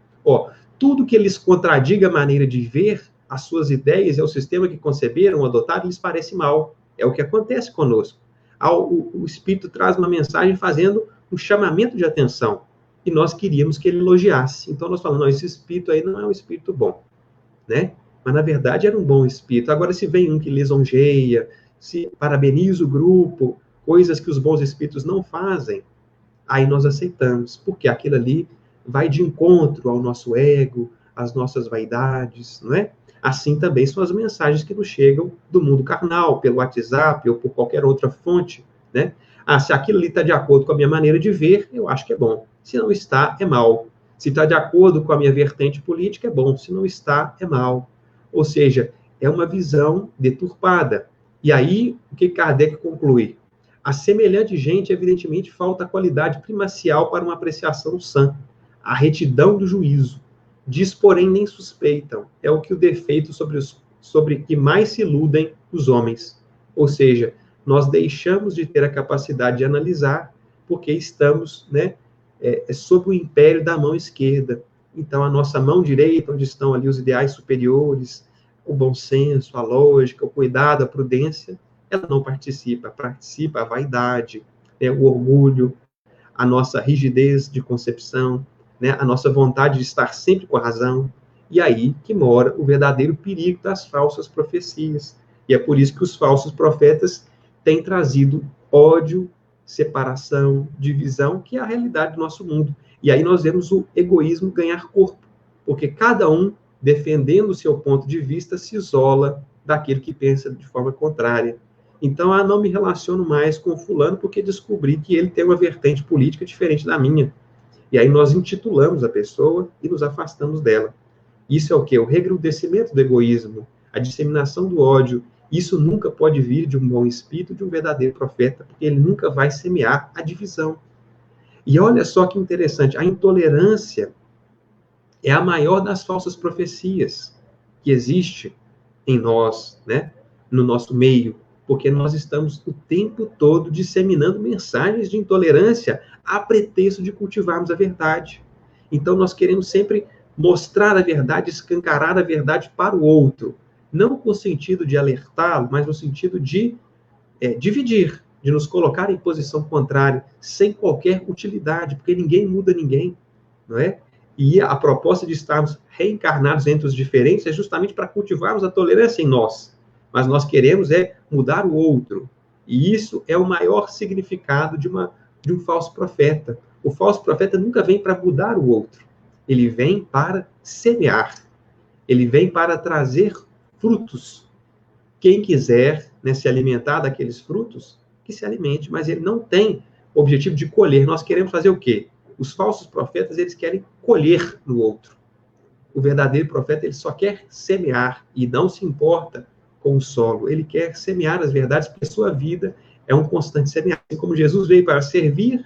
Tudo que eles contradiga a maneira de ver, as suas ideias e o sistema que conceberam, adotaram, lhes parece mal. É o que acontece conosco. O Espírito traz uma mensagem fazendo um chamamento de atenção. E nós queríamos que ele elogiasse. Então nós falamos, não, esse espírito aí não é um espírito bom, né? Mas na verdade era um bom espírito. Agora, se vem um que lisonjeia, se parabeniza o grupo, coisas que os bons espíritos não fazem, aí nós aceitamos, porque aquilo ali vai de encontro ao nosso ego, às nossas vaidades, não é? Assim também são as mensagens que nos chegam do mundo carnal, pelo WhatsApp ou por qualquer outra fonte, né? Se aquilo ali está de acordo com a minha maneira de ver, eu acho que é bom. Se não está, é mal. Se está de acordo com a minha vertente política, é bom. Se não está, é mal. Ou seja, é uma visão deturpada. E aí, o que Kardec conclui? A semelhante gente, evidentemente, falta a qualidade primacial para uma apreciação sã, a retidão do juízo. Diz, porém, nem suspeitam. É o que o defeito sobre que mais se iludem os homens. Ou seja, nós deixamos de ter a capacidade de analisar porque estamos, sob o império da mão esquerda. Então, a nossa mão direita, onde estão ali os ideais superiores, o bom senso, a lógica, o cuidado, a prudência, ela não participa a vaidade, o orgulho, a nossa rigidez de concepção, a nossa vontade de estar sempre com a razão. E aí que mora o verdadeiro perigo das falsas profecias. E é por isso que os falsos profetas têm trazido ódio, separação, divisão, que é a realidade do nosso mundo. E aí nós vemos o egoísmo ganhar corpo, porque cada um, defendendo o seu ponto de vista, se isola daquele que pensa de forma contrária. Então, não me relaciono mais com o fulano porque descobri que ele tem uma vertente política diferente da minha. E aí nós intitulamos a pessoa e nos afastamos dela. Isso é o quê? O recrudescimento do egoísmo, a disseminação do ódio. Isso nunca pode vir de um bom espírito, de um verdadeiro profeta, porque ele nunca vai semear a divisão. E olha só que interessante, a intolerância é a maior das falsas profecias que existe em nós, no nosso meio, porque nós estamos o tempo todo disseminando mensagens de intolerância a pretexto de cultivarmos a verdade. Então nós queremos sempre mostrar a verdade, escancarar a verdade para o outro, não com o sentido de alertá-lo, mas no sentido de dividir, de nos colocar em posição contrária, sem qualquer utilidade, porque ninguém muda ninguém, não é? E a proposta de estarmos reencarnados entre os diferentes é justamente para cultivarmos a tolerância em nós. Mas nós queremos mudar o outro. E isso é o maior significado de um falso profeta. O falso profeta nunca vem para mudar o outro. Ele vem para semear. Ele vem para trazer frutos. Quem quiser se alimentar daqueles frutos, que se alimente. Mas ele não tem o objetivo de colher. Nós queremos fazer o quê? Os falsos profetas, eles querem colher no outro. O verdadeiro profeta, ele só quer semear e não se importa com o solo. Ele quer semear as verdades, porque a sua vida é um constante semear. Assim como Jesus veio para servir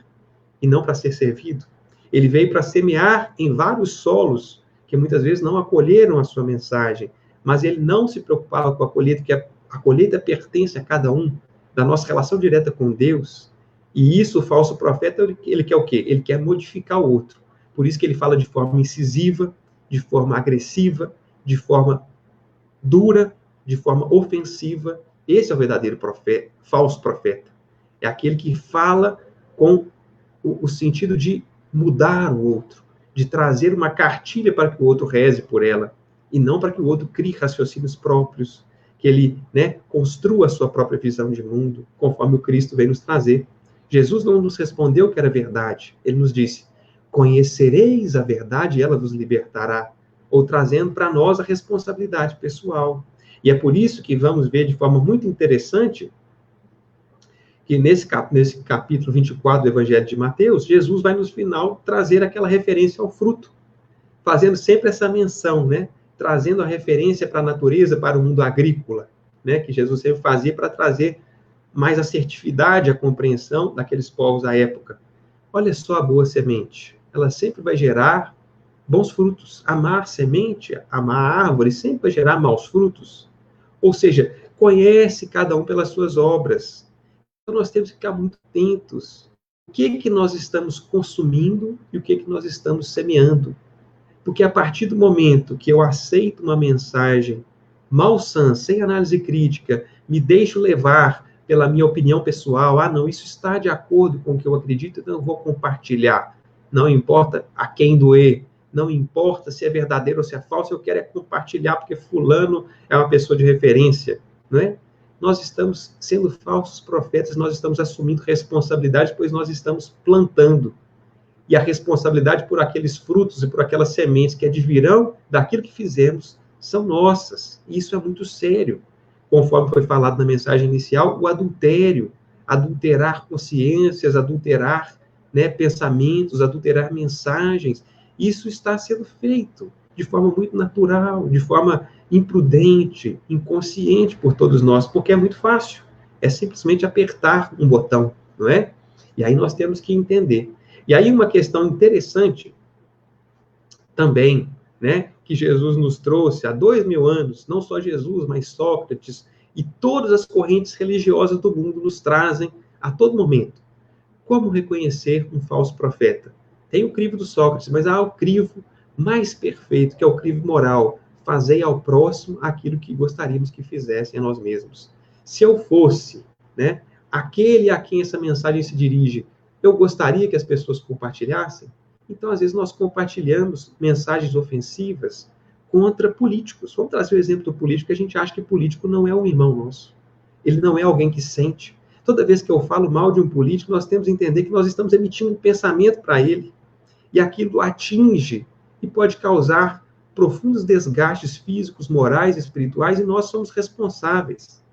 e não para ser servido. Ele veio para semear em vários solos que muitas vezes não acolheram a sua mensagem, mas ele não se preocupava com a colheita, porque a colheita pertence a cada um, da nossa relação direta com Deus. E isso, o falso profeta, ele quer o quê? Ele quer modificar o outro. Por isso que ele fala de forma incisiva, de forma agressiva, de forma dura, de forma ofensiva. Esse é o verdadeiro profeta, falso profeta. É aquele que fala com o sentido de mudar o outro, de trazer uma cartilha para que o outro reze por ela, e não para que o outro crie raciocínios próprios, que ele, né, construa a sua própria visão de mundo, conforme o Cristo veio nos trazer. Jesus não nos respondeu que era verdade. Ele nos disse, conhecereis a verdade e ela vos libertará. Ou trazendo para nós a responsabilidade pessoal. E é por isso que vamos ver de forma muito interessante que nesse capítulo 24 do Evangelho de Mateus, Jesus vai no final trazer aquela referência ao fruto, fazendo sempre essa menção, né? Trazendo a referência para a natureza, para o mundo agrícola, né? Que Jesus sempre fazia para trazer mais assertividade à compreensão daqueles povos à época. Olha só a boa semente, ela sempre vai gerar bons frutos. A má semente, a má árvore, sempre vai gerar maus frutos. Ou seja, conhece cada um pelas suas obras. Então, nós temos que ficar muito atentos. O que nós estamos consumindo e o que nós estamos semeando. Porque a partir do momento que eu aceito uma mensagem malsã, sem análise crítica, me deixo levar pela minha opinião pessoal, não, isso está de acordo com o que eu acredito, então eu vou compartilhar. Não importa a quem doer, não importa se é verdadeiro ou se é falso, eu quero compartilhar porque fulano é uma pessoa de referência, não é? Nós estamos sendo falsos profetas, nós estamos assumindo responsabilidade, pois nós estamos plantando. E a responsabilidade por aqueles frutos e por aquelas sementes que advirão daquilo que fizemos são nossas. E isso é muito sério. Conforme foi falado na mensagem inicial, o adultério, adulterar consciências, adulterar, né, pensamentos, adulterar mensagens, isso está sendo feito de forma muito natural, de forma imprudente, inconsciente por todos nós, porque é muito fácil. É simplesmente apertar um botão, não é? E aí nós temos que entender. E aí uma questão interessante também, né, que Jesus nos trouxe há 2000 anos, não só Jesus, mas Sócrates e todas as correntes religiosas do mundo nos trazem a todo momento. Como reconhecer um falso profeta? Tem o crivo do Sócrates, mas há o crivo mais perfeito, que é o crivo moral. Fazei ao próximo aquilo que gostaríamos que fizessem a nós mesmos. Se eu fosse, né, aquele a quem essa mensagem se dirige, eu gostaria que as pessoas compartilhassem? Então, às vezes, nós compartilhamos mensagens ofensivas contra políticos. Vamos trazer o exemplo do político, que a gente acha que político não é um irmão nosso. Ele não é alguém que sente. Toda vez que eu falo mal de um político, nós temos que entender que nós estamos emitindo um pensamento para ele. E aquilo atinge e pode causar profundos desgastes físicos, morais, espirituais, e nós somos responsáveis.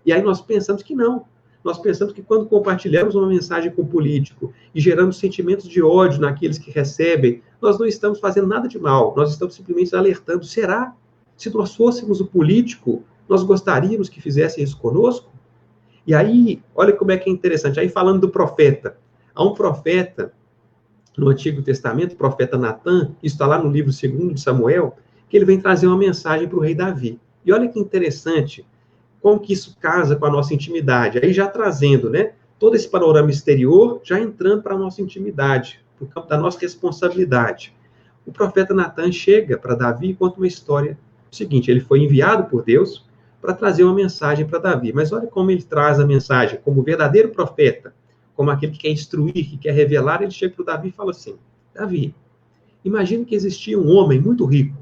E aí nós pensamos que não. Nós pensamos que quando compartilhamos uma mensagem com o político e geramos sentimentos de ódio naqueles que recebem, nós não estamos fazendo nada de mal, nós estamos simplesmente alertando. Será? Se nós fôssemos o político, nós gostaríamos que fizessem isso conosco? E aí, olha como é que é interessante. Aí falando do profeta. Há um profeta no Antigo Testamento, o profeta Natan, isso está lá no livro 2 de Samuel, que ele vem trazer uma mensagem para o rei Davi. E olha que interessante, como que isso casa com a nossa intimidade. Aí já trazendo, né, todo esse panorama exterior, já entrando para a nossa intimidade, para o campo da nossa responsabilidade. O profeta Natan chega para Davi e conta uma história. O seguinte, ele foi enviado por Deus para trazer uma mensagem para Davi. Mas olha como ele traz a mensagem, como verdadeiro profeta, como aquele que quer instruir, que quer revelar. Ele chega para o Davi e fala assim, Davi, imagina que existia um homem muito rico,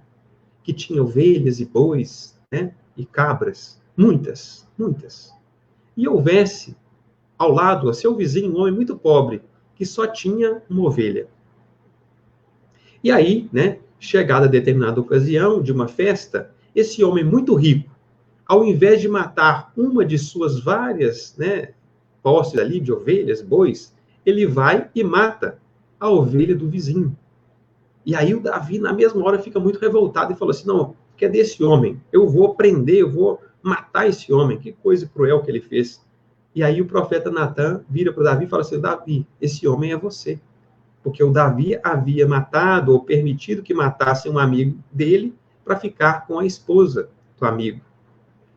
que tinha ovelhas e bois, né, e cabras, muitas. E houvesse ao lado, a seu vizinho, um homem muito pobre, que só tinha uma ovelha. E aí, né, chegada a determinada ocasião de uma festa, esse homem muito rico, ao invés de matar uma de suas várias, né, posses ali de ovelhas, bois, ele vai e mata a ovelha do vizinho. E aí o Davi, na mesma hora, fica muito revoltado e fala assim, não, que é desse homem? Eu vou prender, eu vou matar esse homem. Que coisa cruel que ele fez. E aí o profeta Natan vira para o Davi e fala assim, Davi, esse homem é você. Porque o Davi havia matado ou permitido que matasse um amigo dele para ficar com a esposa do amigo.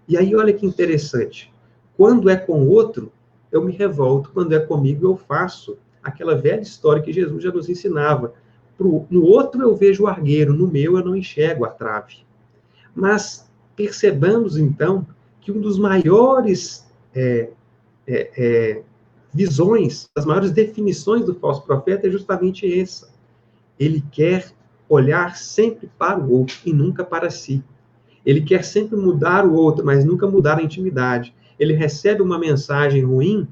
E aí olha que interessante. Quando é com outro, eu me revolto. Quando é comigo, eu faço aquela velha história que Jesus já nos ensinava. No outro eu vejo o argueiro, no meu eu não enxergo a trave. Mas percebamos, então, que um dos maiores visões, as maiores definições do falso profeta é justamente essa. Ele quer olhar sempre para o outro e nunca para si. Ele quer sempre mudar o outro, mas nunca mudar a intimidade. Ele recebe uma mensagem ruim,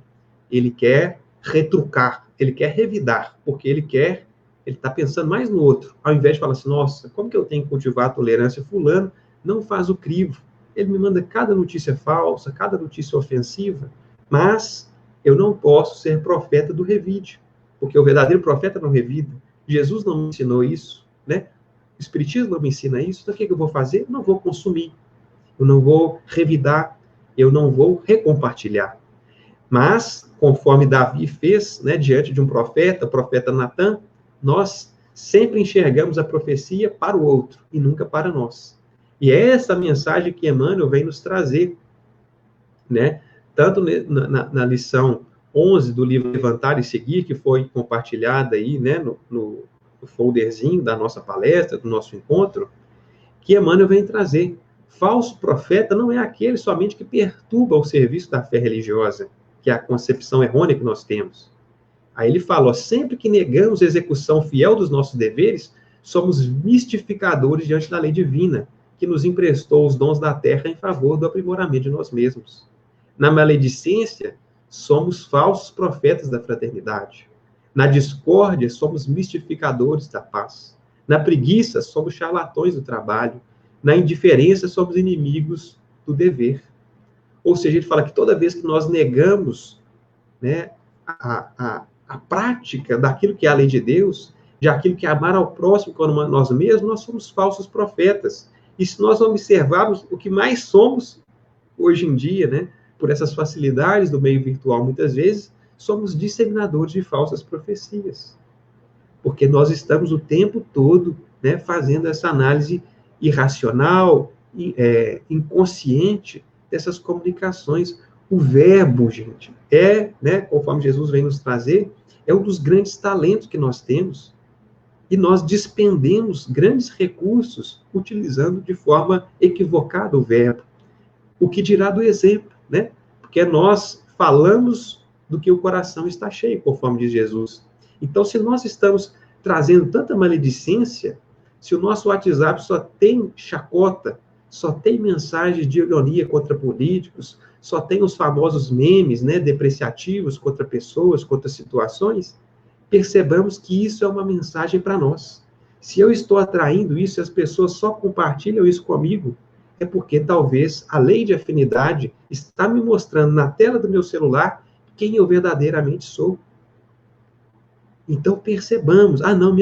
ele quer retrucar, ele quer revidar, porque ele está pensando mais no outro, ao invés de falar assim, nossa, como que eu tenho que cultivar a tolerância? Fulano não faz o crivo, ele me manda cada notícia falsa, cada notícia ofensiva, mas eu não posso ser profeta do revide, porque o verdadeiro profeta não revida. Jesus não me ensinou isso, né? O Espiritismo não me ensina isso, então o que eu vou fazer? Eu não vou consumir, eu não vou revidar, eu não vou recompartilhar. Mas, conforme Davi fez, né, diante de um profeta, o profeta Natan, nós sempre enxergamos a profecia para o outro e nunca para nós. E é essa mensagem que Emmanuel vem nos trazer, né? Tanto na lição 11 do livro Levantar e Seguir, que foi compartilhada aí, né, no folderzinho da nossa palestra, do nosso encontro, que Emmanuel vem trazer. Falso profeta não é aquele somente que perturba o serviço da fé religiosa, que é a concepção errônea que nós temos. Aí ele fala, ó, sempre que negamos a execução fiel dos nossos deveres, somos mistificadores diante da lei divina, que nos emprestou os dons da terra em favor do aprimoramento de nós mesmos. Na maledicência, somos falsos profetas da fraternidade. Na discórdia, somos mistificadores da paz. Na preguiça, somos charlatões do trabalho. Na indiferença, somos inimigos do dever. Ou seja, ele fala que toda vez que nós negamos, né, a prática daquilo que é a lei de Deus, de aquilo que é amar ao próximo como nós mesmos, nós somos falsos profetas. E se nós observarmos o que mais somos hoje em dia, né, por essas facilidades do meio virtual, muitas vezes, somos disseminadores de falsas profecias. Porque nós estamos o tempo todo, né, fazendo essa análise irracional, inconsciente dessas comunicações. O verbo, gente, né, conforme Jesus vem nos trazer, é um dos grandes talentos que nós temos. E nós despendemos grandes recursos utilizando de forma equivocada o verbo. O que dirá do exemplo, né? Porque nós falamos do que o coração está cheio, conforme diz Jesus. Então, se nós estamos trazendo tanta maledicência, se o nosso WhatsApp só tem chacota, só tem mensagens de ironia contra políticos, só tem os famosos memes, né, depreciativos contra pessoas, contra situações, percebamos que isso é uma mensagem para nós. Se eu estou atraindo isso e as pessoas só compartilham isso comigo, é porque talvez a lei de afinidade está me mostrando na tela do meu celular quem eu verdadeiramente sou. Então percebamos, não,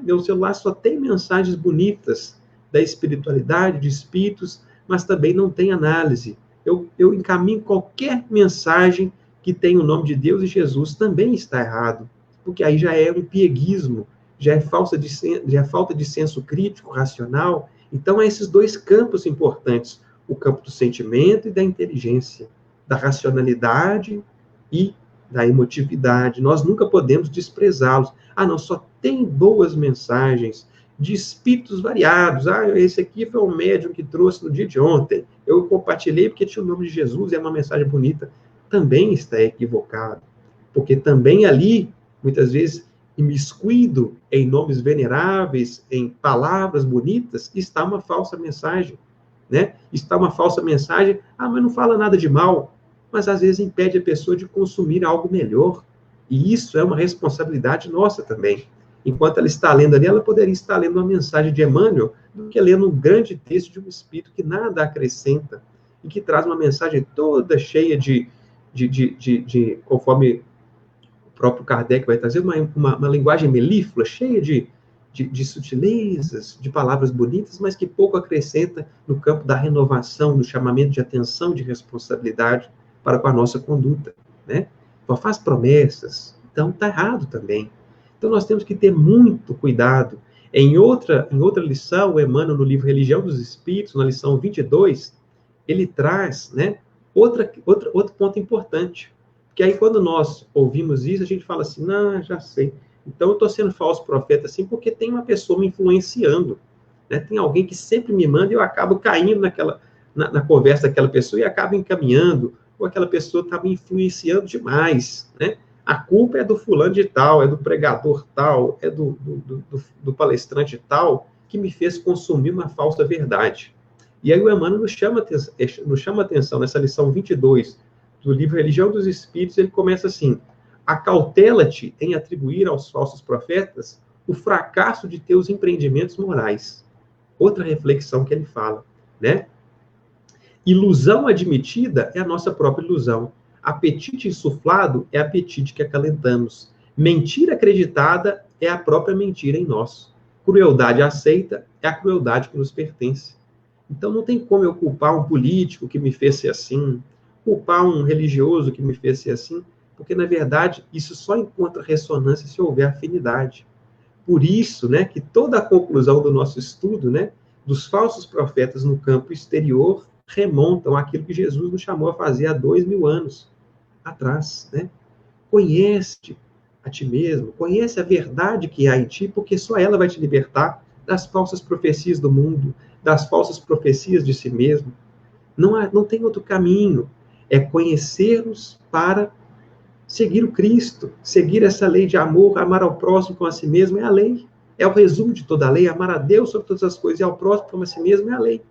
meu celular só tem mensagens bonitas da espiritualidade, de espíritos, mas também não tem análise. Eu encaminho qualquer mensagem que tenha o nome de Deus e Jesus, também está errado, porque aí já é um pieguismo, já é falta de senso crítico, racional. Então, há esses dois campos importantes, o campo do sentimento e da inteligência, da racionalidade e da emotividade. Nós nunca podemos desprezá-los. Não, só tem boas mensagens de espíritos variados. Esse aqui foi um médium que trouxe no dia de ontem. Eu compartilhei porque tinha o nome de Jesus e é uma mensagem bonita. Também está equivocado, porque também ali, muitas vezes, imiscuído em nomes veneráveis, em palavras bonitas, está uma falsa mensagem, né? Está uma falsa mensagem, mas não fala nada de mal, mas às vezes impede a pessoa de consumir algo melhor, e isso é uma responsabilidade nossa também. Enquanto ela está lendo ali, ela poderia estar lendo uma mensagem de Emmanuel, do que lendo um grande texto de um espírito que nada acrescenta, e que traz uma mensagem toda cheia de conforme o próprio Kardec vai trazer, uma linguagem melíflua, cheia de sutilezas, de palavras bonitas, mas que pouco acrescenta no campo da renovação, do chamamento de atenção, de responsabilidade para com a nossa conduta, né? Então, faz promessas, então está errado também. Então, nós temos que ter muito cuidado. Em outra lição, o Emmanuel, no livro Religião dos Espíritos, na lição 22, ele traz, né, outro ponto importante. Porque aí, quando nós ouvimos isso, a gente fala assim, não, já sei. Então, eu estou sendo falso profeta assim porque tem uma pessoa me influenciando, né? Tem alguém que sempre me manda e eu acabo caindo na conversa daquela pessoa e acabo encaminhando, ou aquela pessoa está me influenciando demais, né? A culpa é do fulano de tal, é do pregador tal, é do palestrante tal, que me fez consumir uma falsa verdade. E aí o Emmanuel nos chama atenção nessa lição 22 do livro Religião dos Espíritos. Ele começa assim: acautela-te em atribuir aos falsos profetas o fracasso de teus empreendimentos morais. Outra reflexão que ele fala, né? Ilusão admitida é a nossa própria ilusão. Apetite insuflado é apetite que acalentamos. Mentira acreditada é a própria mentira em nós. Crueldade aceita é a crueldade que nos pertence. Então não tem como eu culpar um político que me fez ser assim, culpar um religioso que me fez ser assim, porque, na verdade, isso só encontra ressonância se houver afinidade. Por isso, né, que toda a conclusão do nosso estudo, né, dos falsos profetas no campo exterior, remontam àquilo que Jesus nos chamou a fazer há 2000 anos atrás, né? Conhece a ti mesmo, conhece a verdade que há em ti, porque só ela vai te libertar das falsas profecias do mundo, das falsas profecias de si mesmo. Não tem outro caminho. É conhecer-nos para seguir o Cristo, seguir essa lei de amor, amar ao próximo como a si mesmo é a lei. É o resumo de toda a lei, amar a Deus sobre todas as coisas e ao próximo como a si mesmo é a lei.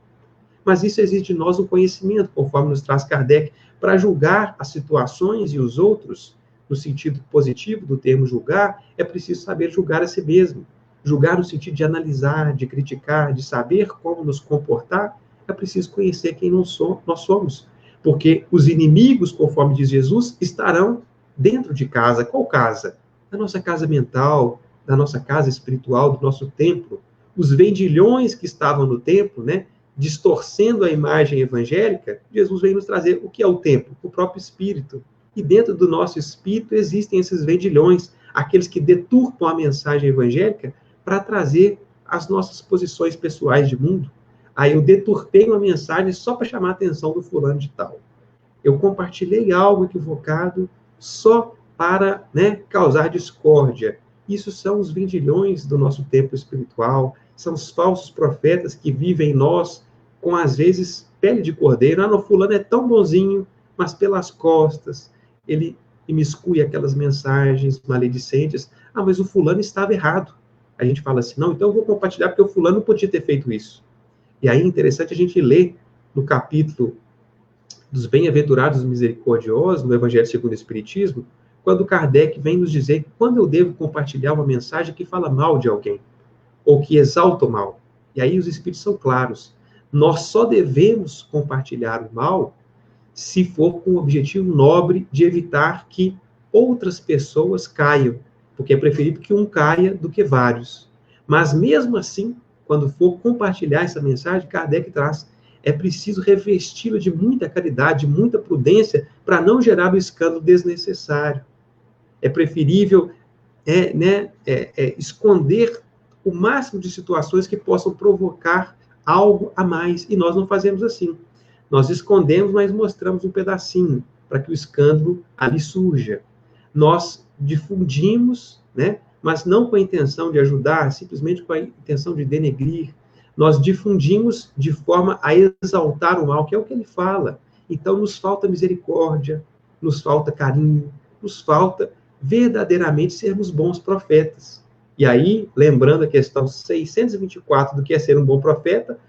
Mas isso exige de nós um conhecimento, conforme nos traz Kardec, para julgar as situações e os outros, no sentido positivo do termo julgar, é preciso saber julgar a si mesmo. Julgar no sentido de analisar, de criticar, de saber como nos comportar, é preciso conhecer quem nós somos. Porque os inimigos, conforme diz Jesus, estarão dentro de casa. Qual casa? Da nossa casa mental, da nossa casa espiritual, do nosso templo. Os vendilhões que estavam no templo, né, distorcendo a imagem evangélica, Jesus vem nos trazer o que é o templo, o próprio espírito. E dentro do nosso espírito existem esses vendilhões, aqueles que deturpam a mensagem evangélica para trazer as nossas posições pessoais de mundo. Aí eu deturpei uma mensagem só para chamar a atenção do fulano de tal. Eu compartilhei algo equivocado só para, né, causar discórdia. Isso são os vendilhões do nosso templo espiritual, são os falsos profetas que vivem em nós com, às vezes, pele de cordeiro. O fulano é tão bonzinho, mas pelas costas ele imiscui aquelas mensagens maledicentes. Mas o fulano estava errado. A gente fala assim, não, então eu vou compartilhar porque o fulano não podia ter feito isso. E aí é interessante a gente ler no capítulo dos Bem-aventurados Misericordiosos, no Evangelho segundo o Espiritismo, quando Kardec vem nos dizer quando eu devo compartilhar uma mensagem que fala mal de alguém, ou que exalta o mal. E aí os Espíritos são claros. Nós só devemos compartilhar o mal se for com o objetivo nobre de evitar que outras pessoas caiam, porque é preferível que um caia do que vários. Mas mesmo assim, quando for compartilhar essa mensagem, Kardec traz, é preciso revesti-la de muita caridade, de muita prudência, para não gerar um escândalo desnecessário. É preferível esconder o máximo de situações que possam provocar algo a mais, e nós não fazemos assim. Nós escondemos, mas mostramos um pedacinho, para que o escândalo ali surja. Nós difundimos, né, mas não com a intenção de ajudar, simplesmente com a intenção de denegrir. Nós difundimos de forma a exaltar o mal, que é o que ele fala. Então, nos falta misericórdia, nos falta carinho, nos falta verdadeiramente sermos bons profetas. E aí, lembrando a questão 624 do que é ser um bom profeta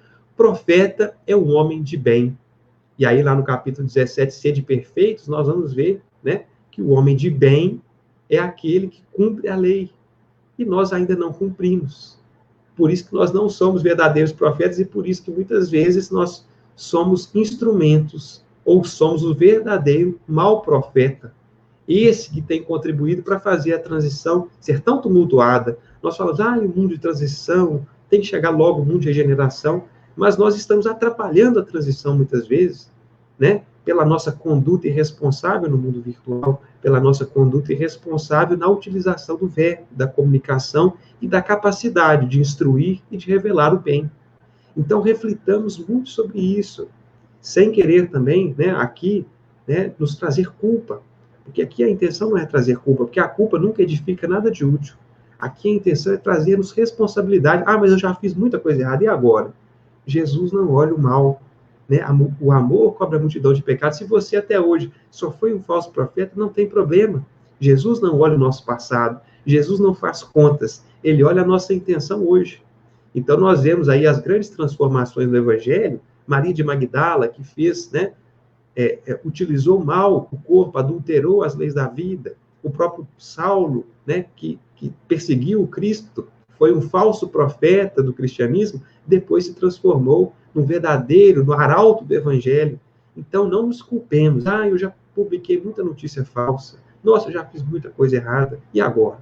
é um homem de bem. E aí, lá no capítulo 17, Sede Perfeitos, nós vamos ver, né, que o homem de bem é aquele que cumpre a lei. E nós ainda não cumprimos. Por isso que nós não somos verdadeiros profetas e por isso que muitas vezes nós somos instrumentos ou somos o verdadeiro mau profeta. Esse que tem contribuído para fazer a transição ser tão tumultuada. Nós falamos, o mundo de transição, tem que chegar logo o mundo de regeneração, mas nós estamos atrapalhando a transição muitas vezes, né? Pela nossa conduta irresponsável no mundo virtual, pela nossa conduta irresponsável na utilização do verbo, da comunicação e da capacidade de instruir e de revelar o bem. Então, reflitamos muito sobre isso, sem querer também, né, aqui, né, nos trazer culpa, porque aqui a intenção não é trazer culpa, porque a culpa nunca edifica nada de útil. Aqui a intenção é trazer-nos responsabilidade. Mas eu já fiz muita coisa errada, e agora? Jesus não olha o mal, né? O amor cobre a multidão de pecados. Se você até hoje só foi um falso profeta, não tem problema. Jesus não olha o nosso passado, Jesus não faz contas, ele olha a nossa intenção hoje. Então nós vemos aí as grandes transformações do Evangelho, Maria de Magdala, que fez, né, utilizou mal o corpo, adulterou as leis da vida, o próprio Saulo, né, que perseguiu o Cristo, foi um falso profeta do cristianismo, depois se transformou no verdadeiro, no arauto do evangelho. Então, não nos culpemos. Eu já publiquei muita notícia falsa. Nossa, eu já fiz muita coisa errada. E agora?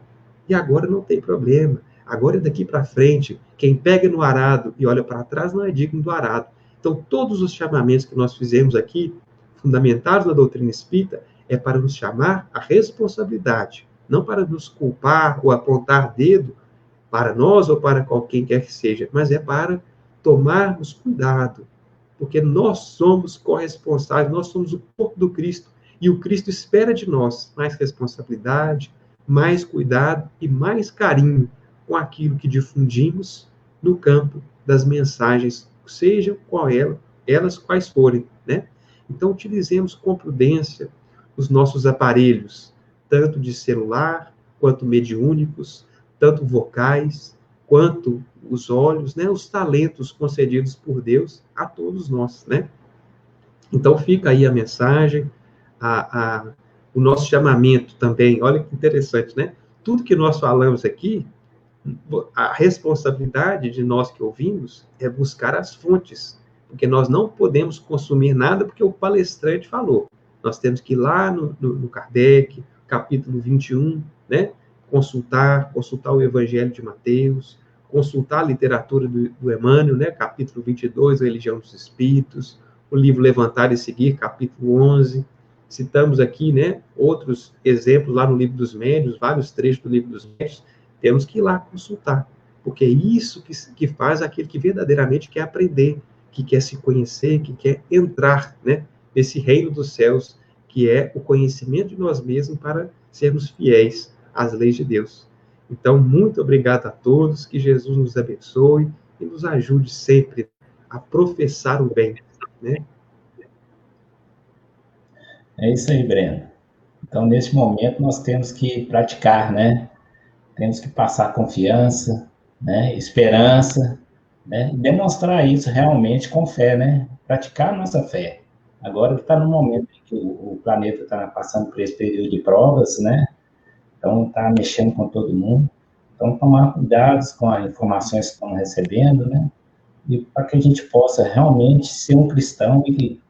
E agora não tem problema. Agora, daqui para frente, quem pega no arado e olha para trás não é digno do arado. Então, todos os chamamentos que nós fizemos aqui, fundamentados na doutrina espírita, é para nos chamar à responsabilidade, não para nos culpar ou apontar dedo para nós ou para quem quer que seja, mas é para tomarmos cuidado, porque nós somos corresponsáveis, nós somos o corpo do Cristo, e o Cristo espera de nós mais responsabilidade, mais cuidado e mais carinho com aquilo que difundimos no campo das mensagens, sejam elas quais forem, né? Então, utilizemos com prudência os nossos aparelhos, tanto de celular, quanto mediúnicos, tanto vocais, quanto os olhos, né? Os talentos concedidos por Deus a todos nós, né? Então, fica aí a mensagem, o nosso chamamento também. Olha que interessante, né? Tudo que nós falamos aqui, a responsabilidade de nós que ouvimos é buscar as fontes, porque nós não podemos consumir nada porque o palestrante falou. Nós temos que ir lá no Kardec, capítulo 21, né? Consultar o Evangelho de Mateus, consultar a literatura do Emmanuel, né? Capítulo 22, Religião dos Espíritos, o livro Levantar e Seguir, capítulo 11. Citamos aqui, né, outros exemplos lá no Livro dos Médiuns, vários trechos do Livro dos Médiuns. Temos que ir lá consultar, porque é isso que faz aquele que verdadeiramente quer aprender, que quer se conhecer, que quer entrar, né, nesse reino dos céus, que é o conhecimento de nós mesmos para sermos fiéis às leis de Deus. Então, muito obrigado a todos, que Jesus nos abençoe e nos ajude sempre a professar o bem, né? É isso aí, Breno. Então, nesse momento, nós temos que praticar, né? Temos que passar confiança, né? Esperança, né? E demonstrar isso realmente com fé, né? Praticar a nossa fé. Agora que está no momento em que o planeta está passando por esse período de provas, né? Então, está mexendo com todo mundo. Então, tomar cuidados com as informações que estamos recebendo, né? E para que a gente possa realmente ser um cristão e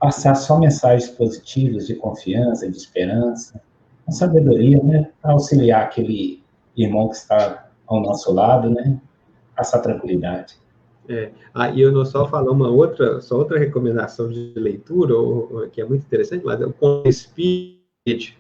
passar só mensagens positivas, de confiança, de esperança, com sabedoria, né? Para auxiliar aquele irmão que está ao nosso lado, né? Passar tranquilidade. E eu não só falar outra recomendação de leitura, que é muito interessante, mas é o Espírito,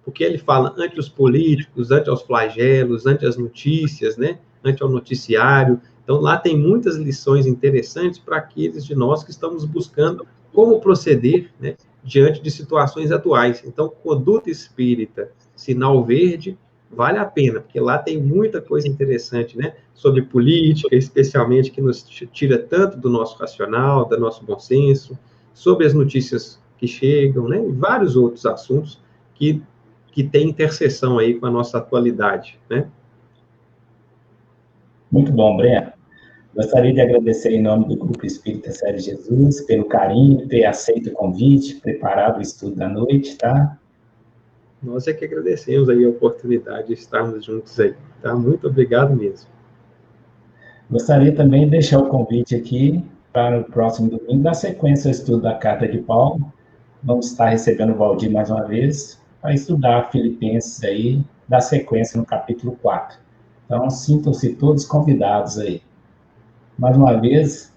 porque ele fala ante os políticos, ante os flagelos, ante as notícias, né? Ante ao noticiário. Então, lá tem muitas lições interessantes para aqueles de nós que estamos buscando como proceder, né, diante de situações atuais. Então, Conduta Espírita, Sinal Verde, vale a pena, porque lá tem muita coisa interessante, né, sobre política, especialmente, que nos tira tanto do nosso racional, do nosso bom senso, sobre as notícias que chegam, né, e vários outros assuntos que tem interseção aí com a nossa atualidade, né? Muito bom, Breno. Gostaria de agradecer em nome do Grupo Espírita Série Jesus pelo carinho, ter aceito o convite, preparado o estudo da noite, tá? Nós é que agradecemos aí a oportunidade de estarmos juntos aí, tá? Muito obrigado mesmo. Gostaria também de deixar o convite aqui para o próximo domingo, dar sequência ao estudo da Carta de Paulo. Vamos estar recebendo o Valdir mais uma vez, para estudar Filipenses aí, dar sequência no capítulo 4. Então, sintam-se todos convidados aí. Mais uma vez,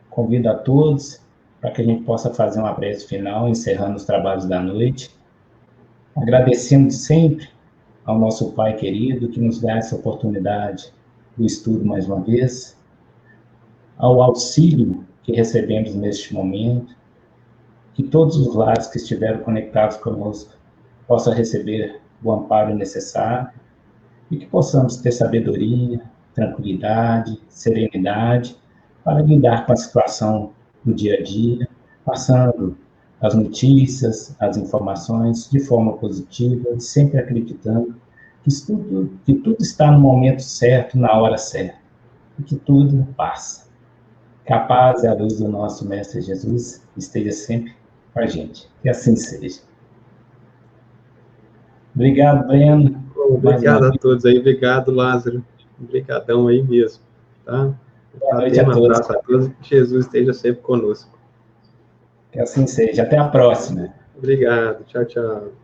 convido a todos para que a gente possa fazer uma prece final, encerrando os trabalhos da noite. Agradecendo sempre ao nosso Pai querido, que nos dá essa oportunidade do estudo mais uma vez, ao auxílio que recebemos neste momento, que todos os lares que estiveram conectados conosco possam receber o amparo necessário e que possamos ter sabedoria, tranquilidade, serenidade para lidar com a situação do dia a dia, passando as notícias, as informações de forma positiva, sempre acreditando que tudo está no momento certo, na hora certa, e que tudo passa. Que a paz e a luz do nosso Mestre Jesus esteja sempre com a gente. Que assim seja. Obrigado, Breno. Obrigado a todos aí, obrigado, Lázaro. Obrigadão aí mesmo, tá? Boa noite a Um todos. abraço a todos, que Jesus esteja sempre conosco. Que assim seja. Até a próxima. Obrigado, tchau, tchau.